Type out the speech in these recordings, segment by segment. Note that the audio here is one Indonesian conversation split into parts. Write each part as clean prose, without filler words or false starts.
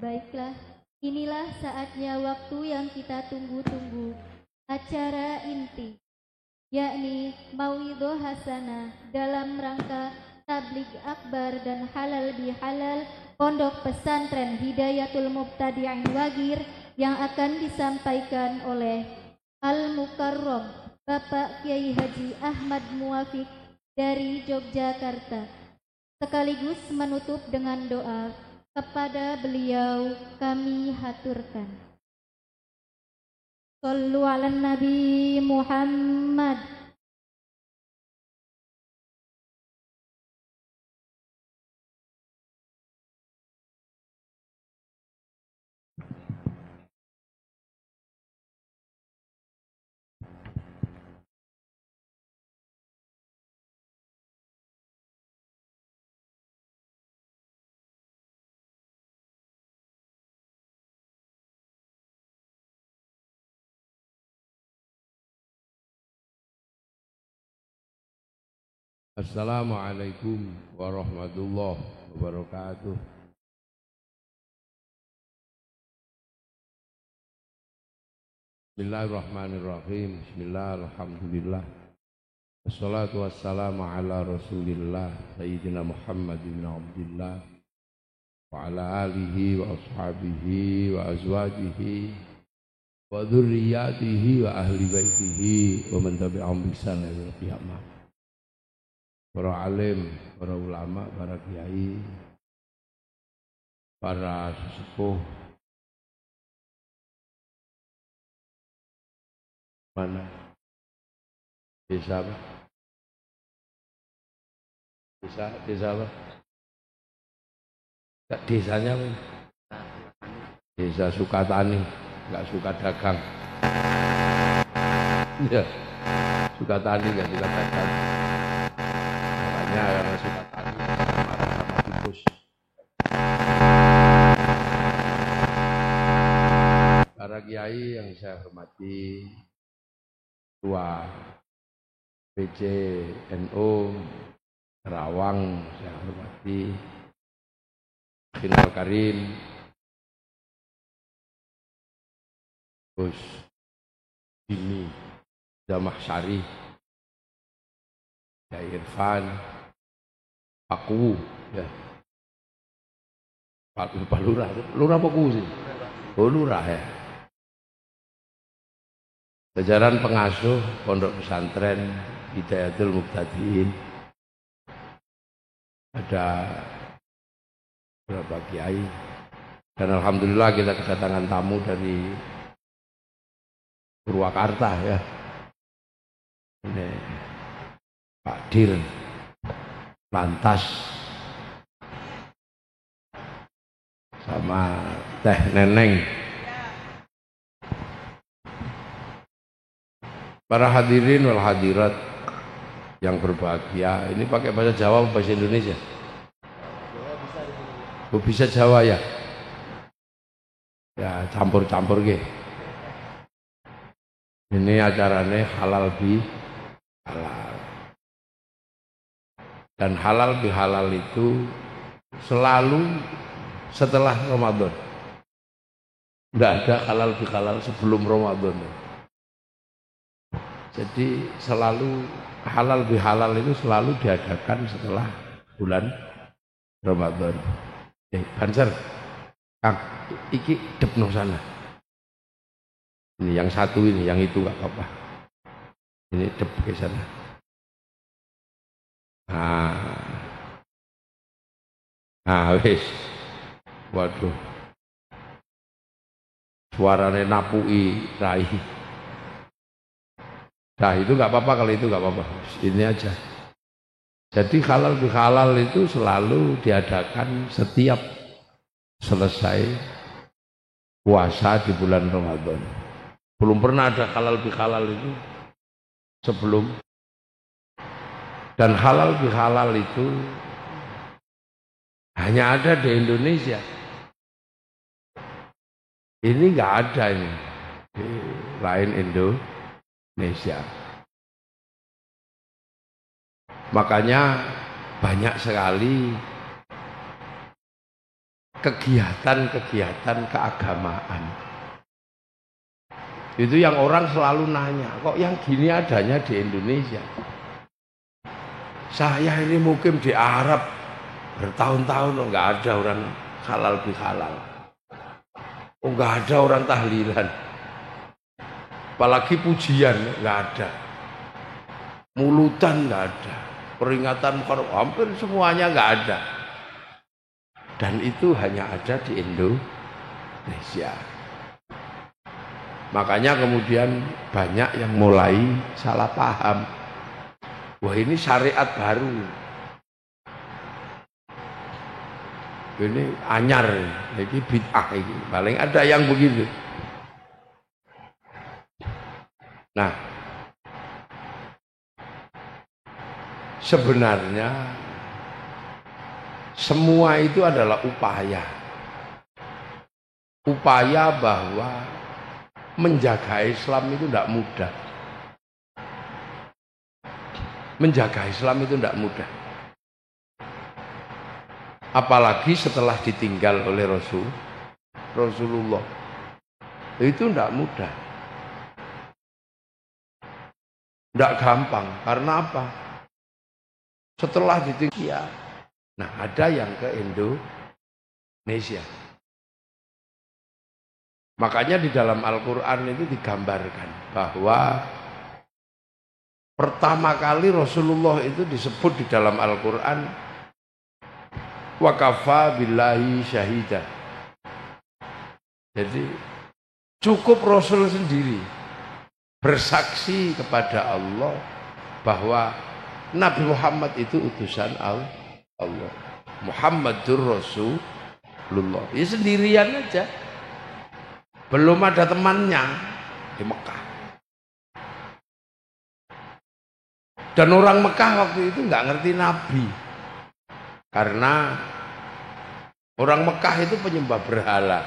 Baiklah, inilah saatnya waktu yang kita tunggu-tunggu. Acara inti, yakni Mauidhah Hasanah dalam rangka tabligh akbar dan halal bihalal Pondok Pesantren Hidayatul Mubtadi'in Wagir yang akan disampaikan oleh Al-Mukarram Bapak Kiai Haji Ahmad Muwafiq dari Yogyakarta. Sekaligus menutup dengan doa kepada beliau kami haturkan. Shallu ala Nabi Muhammad. Assalamualaikum warahmatullahi wabarakatuh. Bismillahirrahmanirrahim. Bismillahirrahmanirrahim. Wassalatu wassalamu ala Rasulillah Sayyidina Muhammad bin Abdullah wa ala alihi wa ashabihi wa azwajihi wa dzurriyyatihi wa ahli baitihi wa man tabi'ahum bi ihsan ila yaumil qiyamah. Para alim, para ulama, para kiai, para sesepuh, mana desa apa? Desa apa? Desanya apa? Desa Sukatani, enggak suka dagang. Ya, Sukatani enggak suka dagang. Karena suka tani marah sama tikus. Para kiai yang saya hormati, Ketua PCNU Karawang saya hormati, Kinal Karim, Gus Jimmy Jamah Syari, Kiai Irfan, Paku, ya. Pak Lurah, Lurah Paku sih. Oh Lurah ya. Jajaran pengasuh Pondok Pesantren Hidayatul Mubtadi'in. Ada beberapa kiai. Dan alhamdulillah kita kedatangan tamu dari Purwakarta ya. Ini Pak Dir Lantas sama Teh Neneng. Para hadirin wal hadirat yang berbahagia, ini pakai bahasa Jawa atau bahasa Indonesia? Oh, bisa Jawa ya? Ya campur-campur ke. Ini acaranya halal bi halal. Dan halal bihalal itu selalu setelah Ramadan. Tidak ada halal bihalal sebelum Ramadan. Jadi selalu halal bihalal itu selalu diadakan setelah bulan Ramadan. Banser, Kang, iki depno sana. Ini yang satu ini, yang itu nggak apa-apa. Ini dep ke sana. Wis. Waduh. Suaranya napui rai. Nah itu nggak apa-apa, kalau itu nggak apa-apa. Ini aja. Jadi halal bihalal itu selalu diadakan setiap selesai puasa di bulan Ramadan. Belum pernah ada halal bihalal itu sebelum. Dan halal bihalal itu hanya ada di Indonesia. Ini nggak ada ini di lain Indonesia. Makanya banyak sekali kegiatan-kegiatan keagamaan. Itu yang orang selalu nanya, kok yang gini adanya di Indonesia? Saya ini mukim di Arab bertahun-tahun, nggak ada orang halal bihalal, nggak ada orang tahlilan, apalagi pujian nggak ada, mulutan nggak ada, peringatan hampir semuanya nggak ada, dan itu hanya ada di Indonesia. Makanya kemudian banyak yang mulai salah paham. Wah, ini syariat baru. Ini anyar, ini bid'ah ini. Paling ada yang begitu. Nah, sebenarnya semua itu adalah upaya. Upaya bahwa menjaga Islam itu tidak mudah. Menjaga Islam itu tidak mudah. Apalagi setelah ditinggal oleh Rasulullah. Itu tidak mudah. Tidak gampang. Karena apa? Setelah ditinggal, ya. Nah, ada yang ke Indonesia. Makanya di dalam Al-Quran itu digambarkan bahwa pertama kali Rasulullah itu disebut di dalam Al-Quran wa kafa billahi syahida. Jadi cukup Rasul sendiri bersaksi kepada Allah bahwa Nabi Muhammad itu utusan Allah. Muhammadur Rasulullah. Ya sendirian aja. Belum ada temannya di Mekah. Dan orang Mekah waktu itu nggak ngerti Nabi. Karena orang Mekah itu penyembah berhala.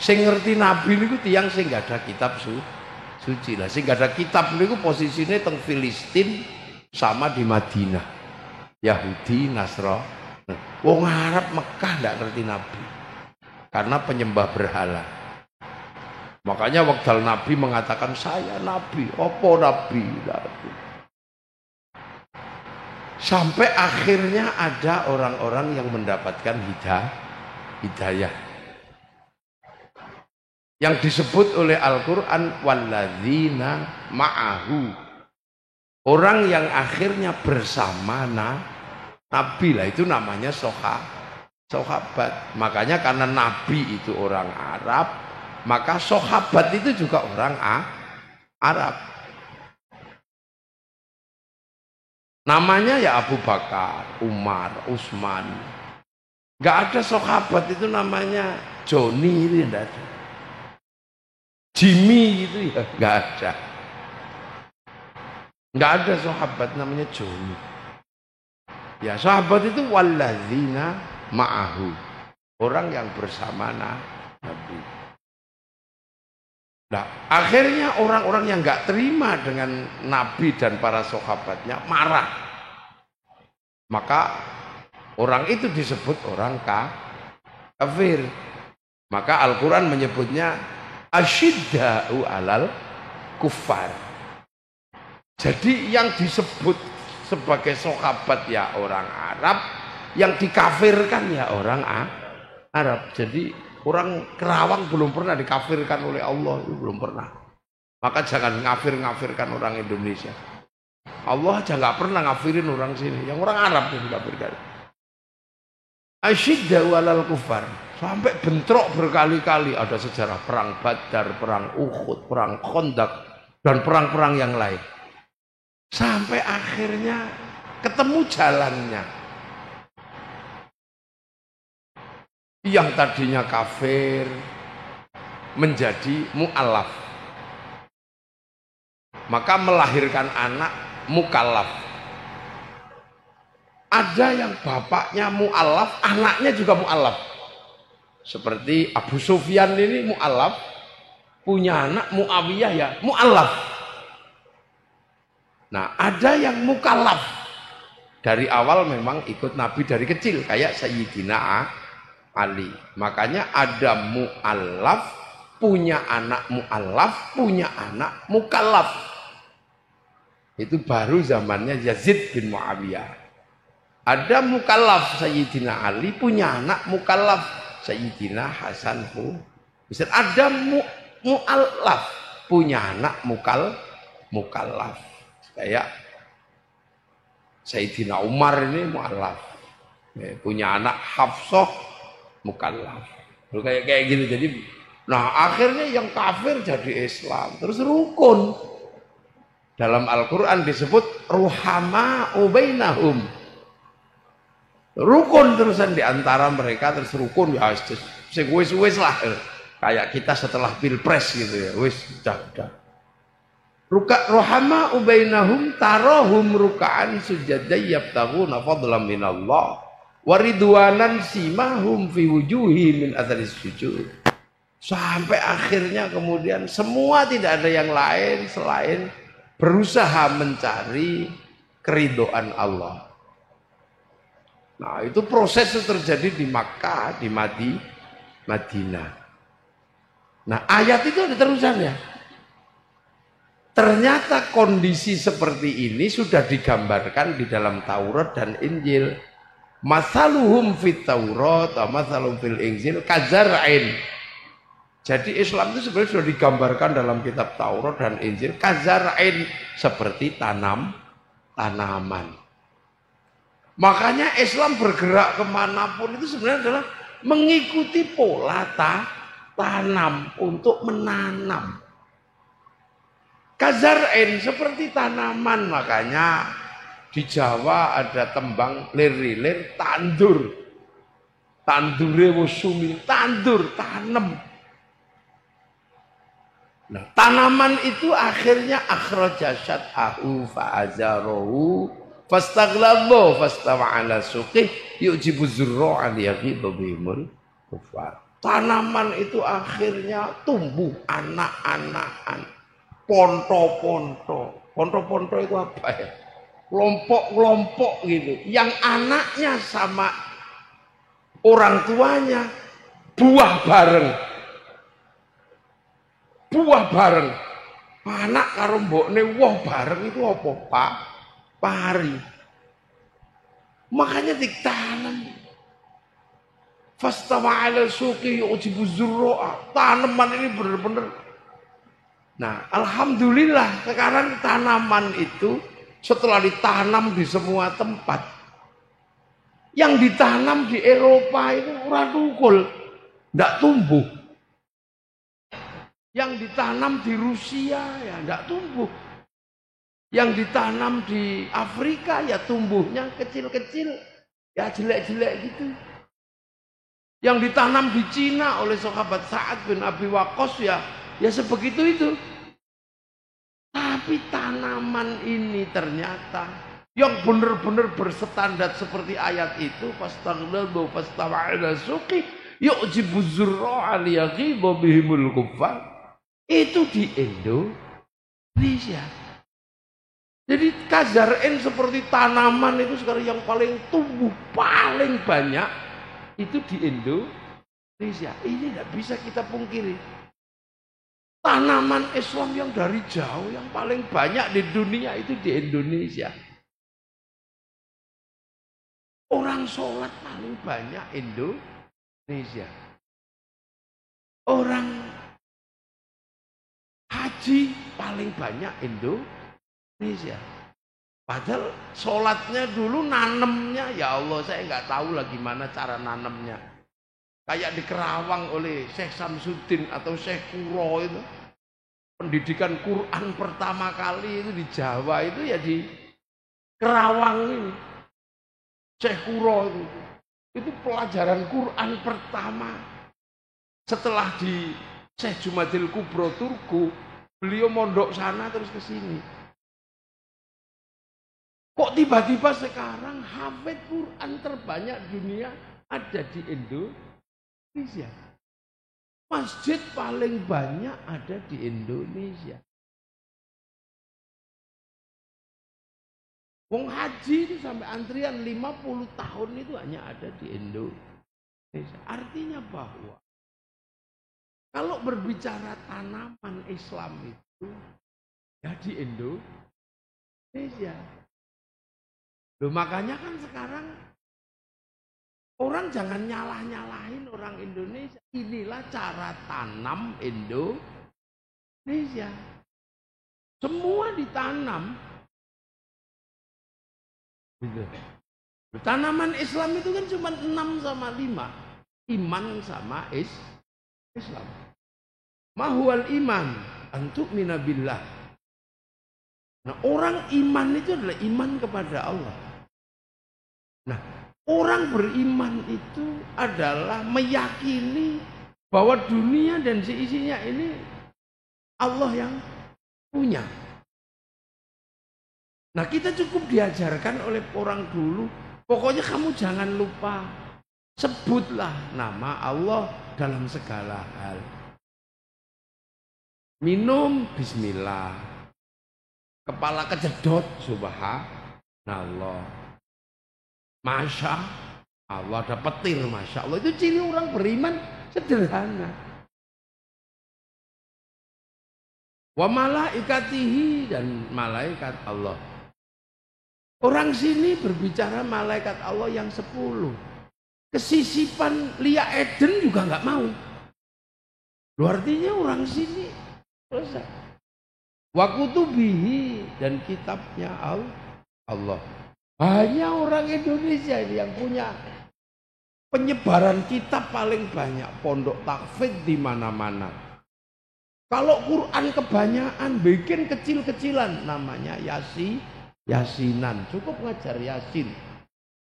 Sing ngerti Nabi niku tiyang sing nggak ada kitab suci lah. Sing nggak ada kitab niku posisinya teng Filistin sama di Madinah. Yahudi, Nasrani. Wong Arab Mekah nggak ngerti Nabi. Karena penyembah berhala. Makanya waktu Nabi mengatakan saya Nabi, opo Nabi. Sampai akhirnya ada orang-orang yang mendapatkan hidayah. Yang disebut oleh Al-Quran walladzina ma'ahu. Orang yang akhirnya bersama Nabi lah, itu namanya sahabat. Makanya karena Nabi itu orang Arab, maka sahabat itu juga orang Arab. Namanya ya Abu Bakar, Umar, Utsman. Gak ada sahabat itu namanya Joni, itu tidak ada. Jimmy itu ya gak ada. Gak ada sahabat namanya Joni. Ya sahabat itu walladzina ma'ahu. Orang yang bersama Nabi. Nah, akhirnya orang-orang yang nggak terima dengan Nabi dan para sahabatnya marah. Maka orang itu disebut orang kafir. Maka Al-Quran menyebutnya asyidda'u alal kuffar. Jadi yang disebut sebagai sahabat ya orang Arab, yang dikafirkan ya orang Arab. Jadi orang Kerawang belum pernah dikafirkan oleh Allah, itu belum pernah. Maka jangan ngafir-ngafirkan orang Indonesia. Allah aja nggak pernah ngafirin orang sini, yang orang Arab yang dikafirkan. Asyidda'u alal kufar. Sampai bentrok berkali-kali, ada sejarah perang Badar, perang Uhud, perang Khandaq, dan perang-perang yang lain. Sampai akhirnya ketemu jalannya. Yang tadinya kafir menjadi mu'alaf, maka melahirkan anak mukallaf. Ada yang bapaknya mu'alaf, anaknya juga mu'alaf. Seperti Abu Sufyan ini mu'alaf, punya anak Muawiyah ya mu'alaf. Nah, ada yang mukallaf, dari awal memang ikut Nabi dari kecil, kayak Sayyidina Ali. Makanya ada mu'allaf, punya anak mu'allaf, punya anak mukallaf. Itu baru zamannya Yazid bin Muawiyah. Ada mukallaf Sayyidina Ali, punya anak mukallaf Sayyidina Hasan Husain. Ada mu'allaf, punya anak mukallaf. Kayak Sayyidina Umar ini mu'allaf. Punya anak Hafsah mukallaf. Kayak gitu. Jadi nah akhirnya yang kafir jadi Islam, terus rukun. Dalam Al-Qur'an disebut ruhama bainahum. Rukun terusan di antara mereka, terus rukun ya wis lah. Kayak kita setelah Pilpres gitu ya. Wis udah. Ruhama bainahum tarahum ruk'an sujadan yabtaghuna fadlan minallah. Waridwanan simahum fi wujuhi min atharis sujud. Sampai akhirnya kemudian semua tidak ada yang lain selain berusaha mencari keridhaan Allah. Nah, itu proses itu terjadi di Makkah, di Madinah. Nah, ayat itu ada terusannya. Ternyata kondisi seperti ini sudah digambarkan di dalam Taurat dan Injil. Masaluhum fit Taurat wa masalum fil Injil kazar'in. Jadi Islam itu sebenarnya sudah digambarkan dalam kitab Taurat dan Injil kazar'in, seperti tanaman. Makanya Islam bergerak kemanapun itu sebenarnya adalah mengikuti pola tanam, untuk menanam. Kazar'in seperti tanaman, makanya di Jawa ada tembang lir-lir tandur. Tandure wusumi, tandur, tanam. Nah, tanaman itu akhirnya akhraja syat'ahu fa'azarahu fastaghlaba fastawa 'ala suqih yujibu zurra'a liyaghiba bihimul kufar. Tanaman itu akhirnya tumbuh anak-anakan, ponto-ponto. Ponto-ponto itu apa ya? Kelompok-kelompok gitu, yang anaknya sama orang tuanya buah bareng, anak karo mbokne woh bareng. Itu apa, Pak? Pari. Makanya ditanam. Fastawa 'ala suqi yujibu zurra'a. Tanaman ini benar-benar. Nah, alhamdulillah sekarang tanaman itu setelah ditanam di semua tempat, yang ditanam di Eropa itu ora tukul, ndak tumbuh. Yang ditanam di Rusia ya ndak tumbuh. Yang ditanam di Afrika ya tumbuhnya kecil-kecil, ya jelek-jelek gitu. Yang ditanam di Cina oleh sahabat Sa'ad bin Abi Waqqas ya sebegitu itu. Tapi tanaman ini ternyata yang benar-benar berstandar seperti ayat itu, fastaghlaba fastawa 'ala suqi yu'jibu zurra'a liyaghiba bihimul kuffar. Itu di Indonesia. Jadi kazar'in seperti tanaman itu sekarang yang paling tumbuh paling banyak itu di Indonesia. Ini tidak bisa kita pungkiri. Tanaman Islam yang dari jauh yang paling banyak di dunia itu di Indonesia. Orang sholat paling banyak Indonesia. Orang haji paling banyak Indonesia. Padahal sholatnya dulu nanemnya, ya Allah saya nggak tahu lah gimana cara nanemnya. Kayak di Kerawang oleh Syekh Samsudin atau Syekh Kuro itu. Pendidikan Quran pertama kali itu di Jawa itu ya di Kerawang ini. Syekh Kuro itu pelajaran Quran pertama. Setelah di Syekh Jumadil Kubro Turku, beliau mondok sana terus ke sini. Kok tiba-tiba sekarang hafid Quran terbanyak dunia ada di Indonesia. Masjid paling banyak ada di Indonesia. Wong haji itu sampai antrian 50 tahun itu hanya ada di Indonesia. Artinya bahwa kalau berbicara tanaman Islam itu ya di Indonesia. Loh, makanya kan sekarang orang jangan nyalah-nyalahin orang Indonesia. Inilah cara tanam Indonesia. Semua ditanam. Gitu. Tanaman Islam itu kan cuma 6 sama 5. Iman sama Islam. Mahual iman antuk minabillah. Nah, orang iman itu adalah iman kepada Allah. Nah, orang beriman itu adalah meyakini bahwa dunia dan seisinya ini Allah yang punya. Nah, kita cukup diajarkan oleh orang dulu, pokoknya kamu jangan lupa sebutlah nama Allah dalam segala hal. Minum bismillah. Kepala kejedot subhanallah. Masya Allah, ada petir Masya Allah. Itu ciri orang beriman sederhana. Wa malaikatihi, dan malaikat Allah. Orang sini berbicara malaikat Allah yang 10. Kesisipan Lia Eden juga nggak mau. Lu artinya orang sini selesai. Wa kutubihi, dan kitabnya Allah. Hanya orang Indonesia ini yang punya penyebaran kitab paling banyak, pondok tahfidz di mana-mana. Kalau Quran kebanyakan bikin kecil-kecilan, namanya Yasinan, cukup ngajar Yasin.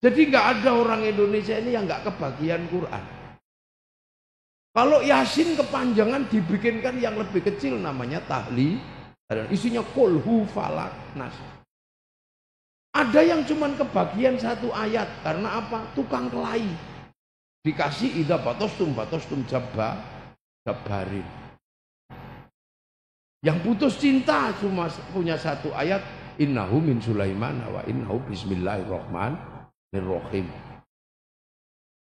Jadi nggak ada orang Indonesia ini yang nggak kebagian Quran. Kalau Yasin kepanjangan dibikinkan yang lebih kecil, namanya tahlil, isinya kulhu falak nas. Ada yang cuman kebagian 1 ayat, karena apa? Tukang kelahi. Dikasih idza batostum jabarin. Yang putus cinta cuma punya 1 ayat, innahu min Sulaiman wa innahu bismillahirrahmanirrahim.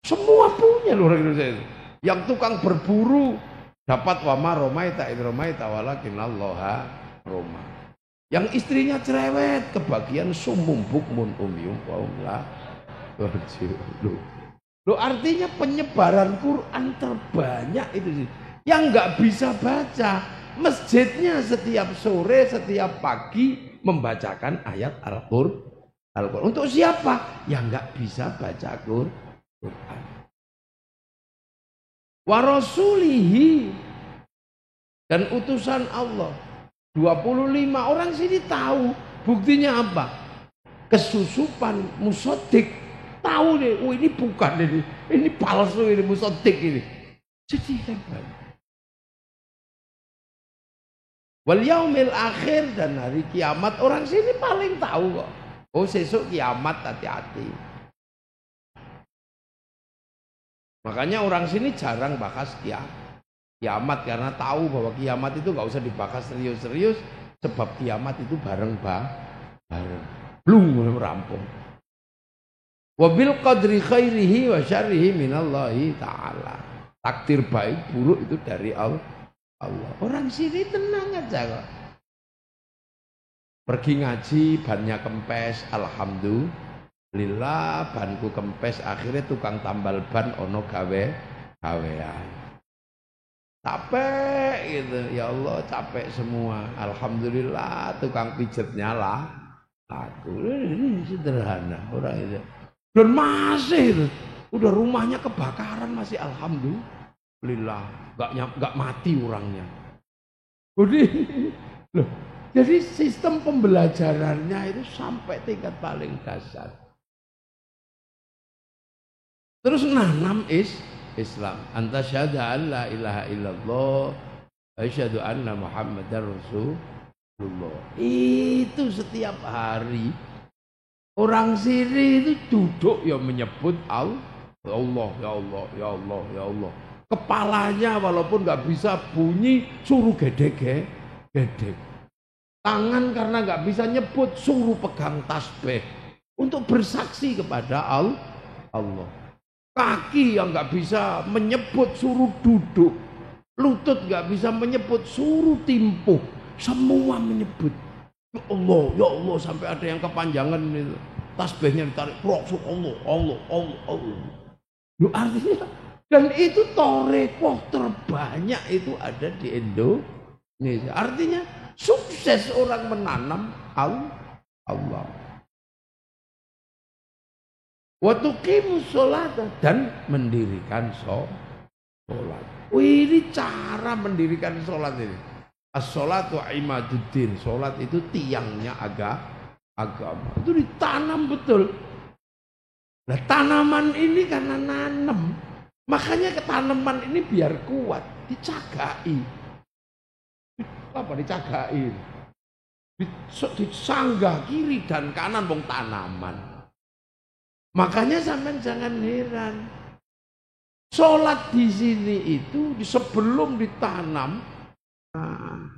Semua punya orang Indonesia itu. Yang tukang berburu dapat wama romaita id romaita walakinallaha roma. Yang istrinya cerewet kebagian sumum bukmun umyum wa umla. Lo artinya penyebaran Quran terbanyak itu sih. Yang nggak bisa baca, masjidnya setiap sore, setiap pagi membacakan ayat Al-Qur'an. Untuk siapa? Yang nggak bisa baca Quran. Wa rasulihi, dan utusan Allah 25. Orang sini tahu buktinya apa? Kesusupan musodik, tahu deh, oh ini bukan ini palsu, ini musodik ini. Jadi hebat. Wal yaumil akhir, dan hari kiamat orang sini paling tahu kok. Oh sesuk kiamat, hati-hati. Makanya orang sini jarang bahas kiamat karena tahu bahwa kiamat itu nggak usah dibahas serius-serius, sebab kiamat itu bareng. Belum rampung. Wabil qadri khairihi wa syarrihi minallahi ta'ala. Takdir baik buruk itu dari Allah. Orang sini tenang aja kok. Pergi ngaji bannya kempes, alhamdulillah banku kempes, akhirnya tukang tambal ban ono gawean. Capek gitu, ya Allah capek semua. Alhamdulillah tukang pijetnya lah aku. Ini sederhana orang itu. Dan masih udah rumahnya kebakaran masih alhamdulillah nggak mati orangnya. Jadi sistem pembelajarannya itu sampai tingkat paling dasar. Terus nanam Islam. Anta syahada an la ilaha illallah asyhadu anna Muhammadar Rasulullah. Itu setiap hari orang sini itu duduk ya menyebut Allah, ya Allah, ya Allah, ya Allah, ya Allah. Kepalanya walaupun nggak bisa bunyi suruh gedek. Tangan karena nggak bisa nyebut suruh pegang tasbih untuk bersaksi kepada Allah. kaki yang nggak bisa menyebut suruh duduk, lutut nggak bisa menyebut suruh timpuh, semua menyebut ya Allah sampai ada yang kepanjangan itu tasbihnya ditarik Allah Allah Allah Allah. Loh, artinya dan itu torekoh terbanyak itu ada di Indonesia. Artinya sukses orang menanam Allah. Wa tuqimus sholata dan mendirikan sholat. Ini cara mendirikan sholat ini. As-sholatu imaduddin. Sholat itu tiangnya agama. Itu ditanam betul. Nah, tanaman ini karena nanam. Makanya tanaman ini biar kuat, dicagai. Apa dicagai? Disanggah kiri dan kanan bong tanaman. Makanya sampean jangan heran. Sholat di sini itu sebelum ditanam. Nah,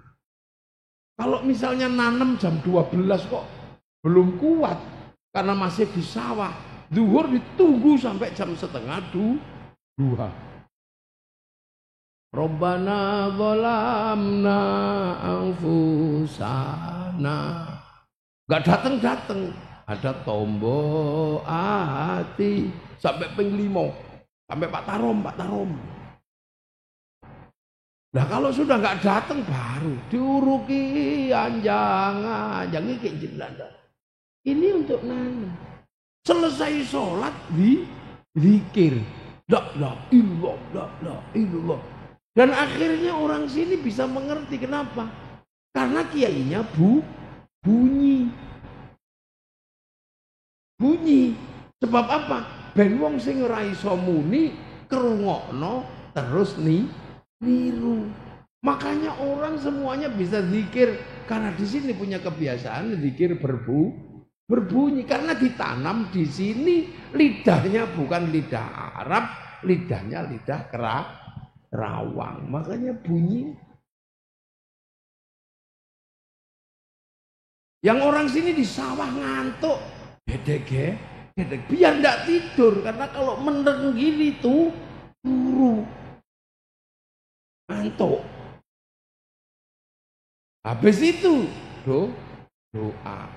kalau misalnya nanam jam 12 kok belum kuat karena masih di sawah. Zuhur ditunggu sampai jam setengah 2. Rabbana zalamna anfusana. Gak datang. Ada tombol hati sampai ping 5. Sampai Pak Tarom. Nah kalau sudah nggak datang baru diuruki anjang kayak jelanda. Ini untuk nanam. Selesai sholat zikir. La illallah. Dan akhirnya orang sini bisa mengerti kenapa? Karena kiainya bunyi. Sebab apa? Ben wong sing ora iso muni krungokno terus niru. Makanya orang semuanya bisa zikir karena di sini punya kebiasaan zikir berbunyi karena ditanam di sini lidahnya bukan lidah Arab, lidahnya lidah kerawang. Makanya bunyi. Yang orang sini di sawah ngantuk, gedeg biar enggak tidur karena kalau meneng gini tuh turu. Ngantuk. Habis itu doa.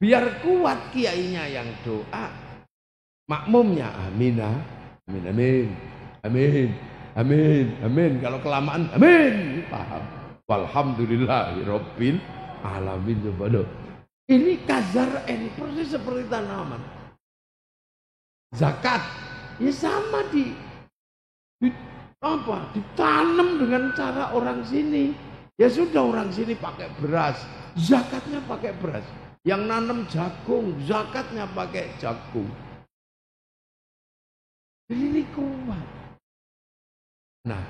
Biar kuat kiainya yang doa, makmumnya amin. Kalau kelamaan amin. Paham. Walhamdulillahirabbil alamin. Ini kazar persis seperti tanaman. Zakat ya sama ditanam dengan cara orang sini. Ya sudah orang sini pakai beras, zakatnya pakai beras. Yang nanam jagung, zakatnya pakai jagung. Ini kuat. Nah,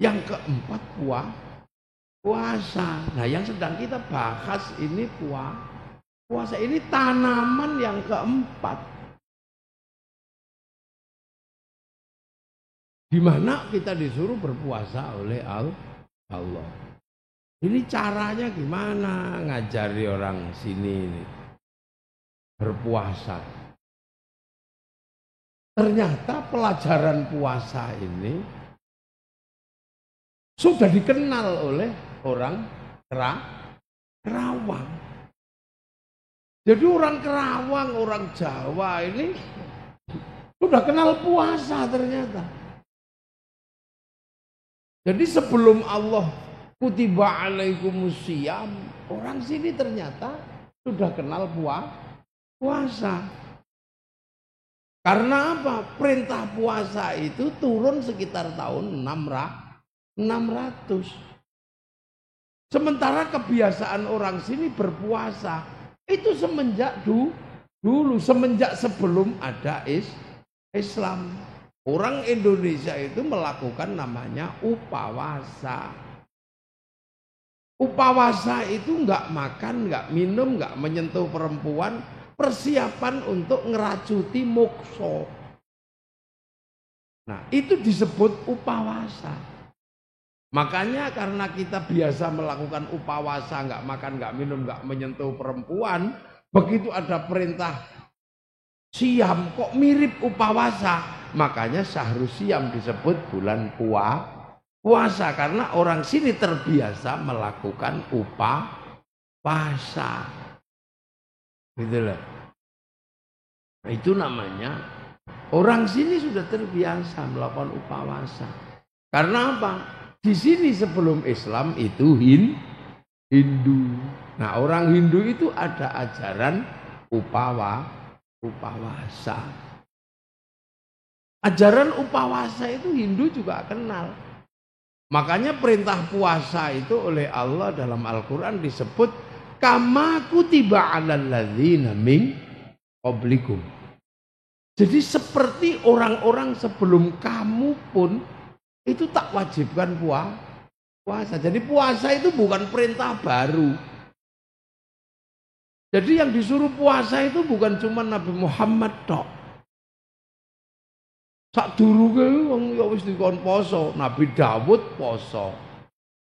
yang keempat puasa. Nah, yang sedang kita bahas ini puasa ini tanaman yang keempat. Di mana kita disuruh berpuasa oleh Allah. Ini caranya gimana ngajari orang sini ini berpuasa. Ternyata pelajaran puasa ini sudah dikenal oleh orang Kerawang. Jadi orang Kerawang, orang Jawa ini sudah kenal puasa ternyata. Jadi sebelum Allah kutiba alaikumusiyam, orang sini ternyata sudah kenal puasa. Karena apa? Perintah puasa itu turun sekitar tahun 600. Sementara kebiasaan orang sini berpuasa itu semenjak dulu, semenjak sebelum ada Islam. Orang Indonesia itu melakukan namanya upawasa. Upawasa itu enggak makan, enggak minum, enggak menyentuh perempuan, persiapan untuk ngeracuti mokso. Nah, itu disebut upawasa. Makanya karena kita biasa melakukan upawasa, enggak makan, enggak minum, enggak menyentuh perempuan, begitu ada perintah Siam kok mirip upawasa. Makanya syahrul siam disebut bulan puasa karena orang sini terbiasa melakukan upawasa. Gitu loh. Nah, itu namanya orang sini sudah terbiasa melakukan upawasa. Karena apa? Di sini sebelum Islam itu Hindu. Nah, orang Hindu itu ada ajaran upawasa. Ajaran upawasa itu Hindu juga kenal. Makanya perintah puasa itu oleh Allah dalam Al-Quran disebut kama kutiba 'alal ladzina min qablikum. Jadi seperti orang-orang sebelum kamu pun itu tak wajibkan puasa. Jadi puasa itu bukan perintah baru. Jadi yang disuruh puasa itu bukan cuma Nabi Muhammad tok. Sak durunge wong ya wis dikon poso, Nabi Dawud poso.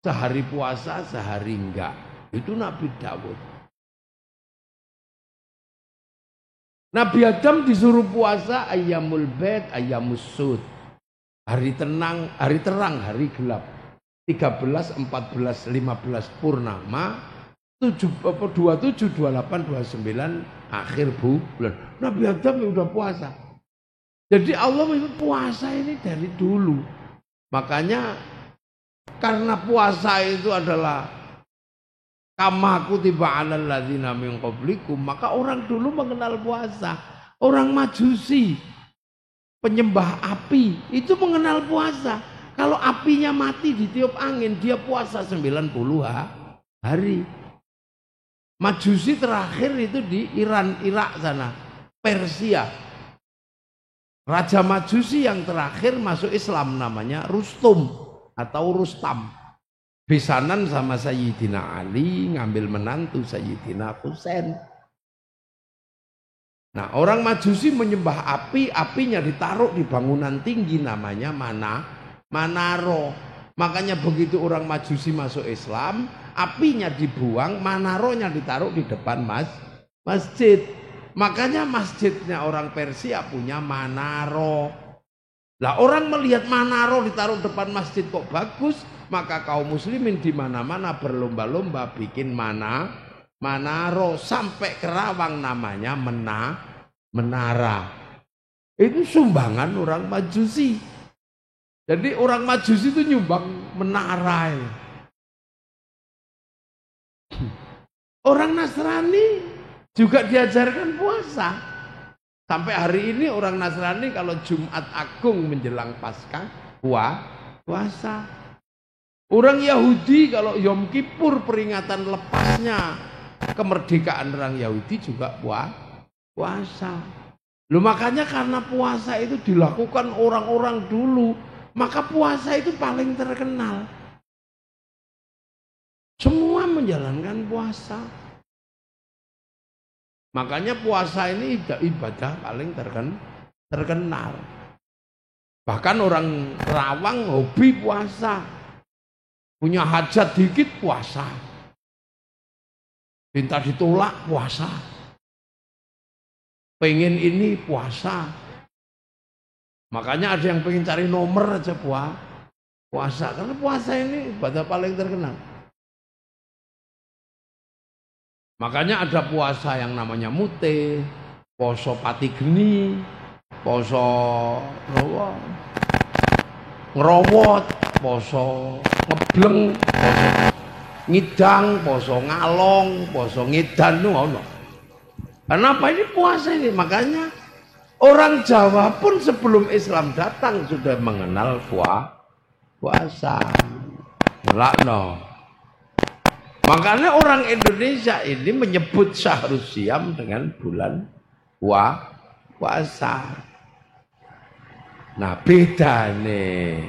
Sehari puasa, sehari enggak. Itu Nabi Dawud. Nabi Adam disuruh puasa ayyamul bait, ayyamus sud. Hari tenang, hari terang, hari gelap. 13, 14, 15 purnama, 27, 28, 29 akhir bulan. Nabi Adam ya udah puasa. Jadi Allah memang puasa ini dari dulu. Makanya karena puasa itu adalah kama kutiba 'alal ladzina min qablikum, maka orang dulu mengenal puasa. Orang Majusi, penyembah api, itu mengenal puasa. Kalau apinya mati ditiup angin, dia puasa 90 hari. Majusi terakhir itu di Iran, Irak sana, Persia. Raja Majusi yang terakhir masuk Islam namanya Rustum atau Rustam. Besanan sama Sayyidina Ali, ngambil menantu Sayyidina Husain. Nah, orang Majusi menyembah api, apinya ditaruh di bangunan tinggi namanya Manaro. Makanya begitu orang Majusi masuk Islam, apinya dibuang, Manaronya ditaruh di depan masjid. Makanya masjidnya orang Persia punya Manaro. Lah orang melihat Manaro ditaruh depan masjid kok bagus, maka kaum muslimin di mana-mana berlomba-lomba bikin Manaro sampai Kerawang namanya menara. Itu sumbangan orang Majusi. Jadi orang Majusi itu nyumbang menara. Orang Nasrani juga diajarkan puasa. Sampai hari ini orang Nasrani kalau Jumat Agung menjelang Paskah puasa. Orang Yahudi kalau Yom Kippur peringatan lepasnya kemerdekaan orang Yahudi juga puasa. Loh, makanya karena puasa itu dilakukan orang-orang dulu, maka puasa itu paling terkenal. Semua menjalankan puasa. Makanya puasa ini ibadah paling terkenal. Bahkan orang Kerawang hobi puasa. Punya hajat dikit puasa. Minta ditolak puasa. Pengen ini puasa. Makanya ada yang pengen cari nomor aja puasa. Karena puasa ini ibadah paling terkenal. Makanya ada puasa yang namanya mute, poso pati geni, poso ngerowot, poso ngebleng, poso ngidang, poso ngalong, poso ngedan itu ngono. Kenapa ini puasa ini? Makanya orang Jawa pun sebelum Islam datang sudah mengenal puasa. Ngelakno. Makanya orang Indonesia ini menyebut syahrul siam dengan bulan puasa. Nah, bedane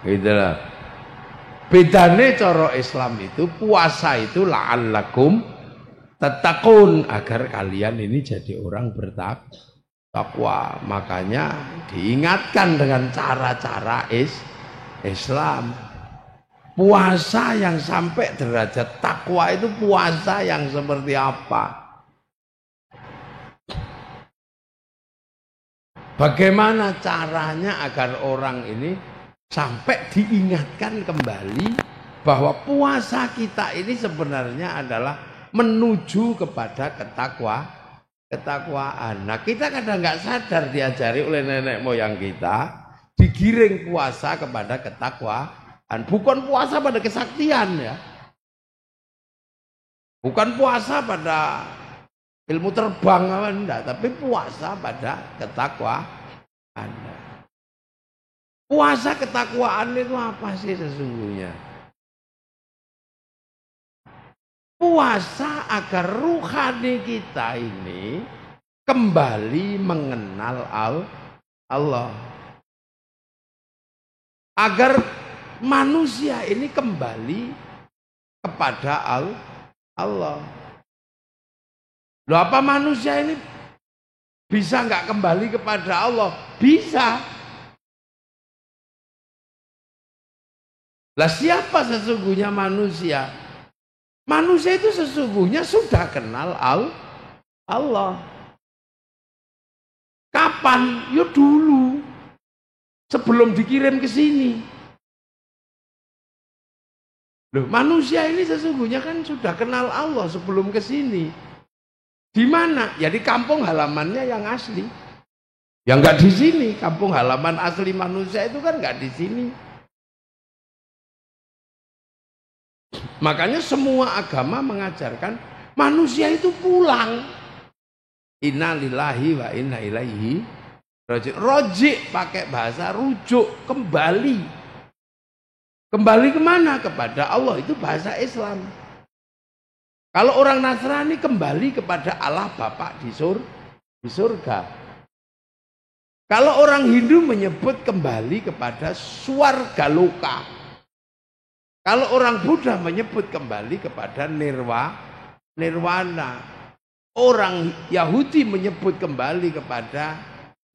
itulah. Bedane cara Islam itu puasa itu la'allakum tattaqun, agar kalian ini jadi orang bertakwa. Makanya diingatkan dengan cara-cara Islam. Puasa yang sampai derajat takwa itu puasa yang seperti apa? bagaimana caranya agar orang ini sampai diingatkan kembali bahwa puasa kita ini sebenarnya adalah menuju kepada ketakwaan. Nah, kita kadang nggak sadar diajari oleh nenek moyang kita, digiring puasa kepada ketakwaan, bukan puasa pada kesaktian ya. Bukan puasa pada ilmu terbang apa enggak, tapi puasa pada ketakwaan. Puasa ketakwaan itu apa sih sesungguhnya? Puasa agar ruhani kita ini kembali mengenal Allah. Agar manusia ini kembali kepada Allah. Loh, apa manusia ini bisa nggak kembali kepada Allah? Bisa. Lah siapa sesungguhnya manusia? Manusia itu sesungguhnya sudah kenal Allah. Kapan? Ya dulu. Sebelum dikirim ke sini. Loh, manusia ini sesungguhnya kan sudah kenal Allah sebelum ke sini. Di mana? Ya di kampung halamannya yang asli. Ya enggak di sini. Kampung halaman asli manusia itu kan enggak di sini. Makanya semua agama mengajarkan manusia itu pulang. Inna lillahi wa inna ilaihi raji'un. Roji' pakai bahasa rujuk, kembali. Kembali kemana? Kepada Allah, itu bahasa Islam. Kalau orang Nasrani kembali kepada Allah Bapa di surga. Kalau orang Hindu menyebut kembali kepada swarga loka. Kalau orang Buddha menyebut kembali kepada nirwana. Orang Yahudi menyebut kembali kepada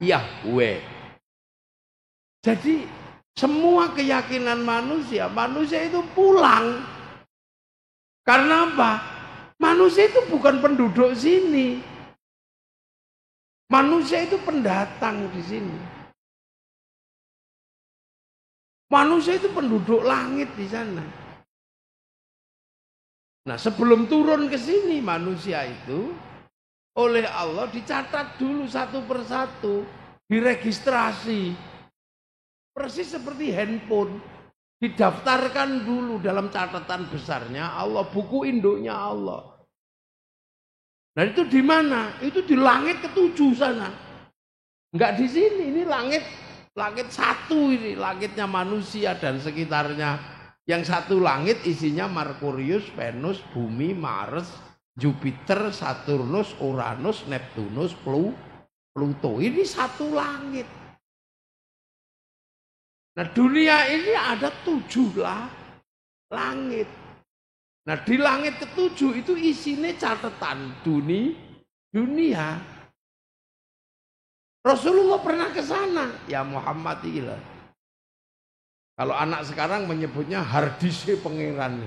Yahweh. Jadi semua keyakinan manusia itu pulang. Karena apa? Manusia itu bukan penduduk sini. Manusia itu pendatang di sini. Manusia itu penduduk langit di sana. Nah, sebelum turun ke sini manusia itu oleh Allah dicatat dulu satu persatu, diregistrasi. Persis seperti handphone, didaftarkan dulu dalam catatan besarnya Allah, buku induknya Allah. Nah, itu di mana? Itu di langit ketujuh sana. Enggak di sini, ini langit satu ini, langitnya manusia dan sekitarnya. Yang satu langit isinya Merkurius, Venus, Bumi, Mars, Jupiter, Saturnus, Uranus, Neptunus, Pluto. Ini satu langit. Nah, dunia ini ada 7 langit. Nah, di langit ketujuh itu isinya catatan dunia. Rasulullah pernah ke sana, ya Muhammad ilah. Kalau anak sekarang menyebutnya harddisk pangeran.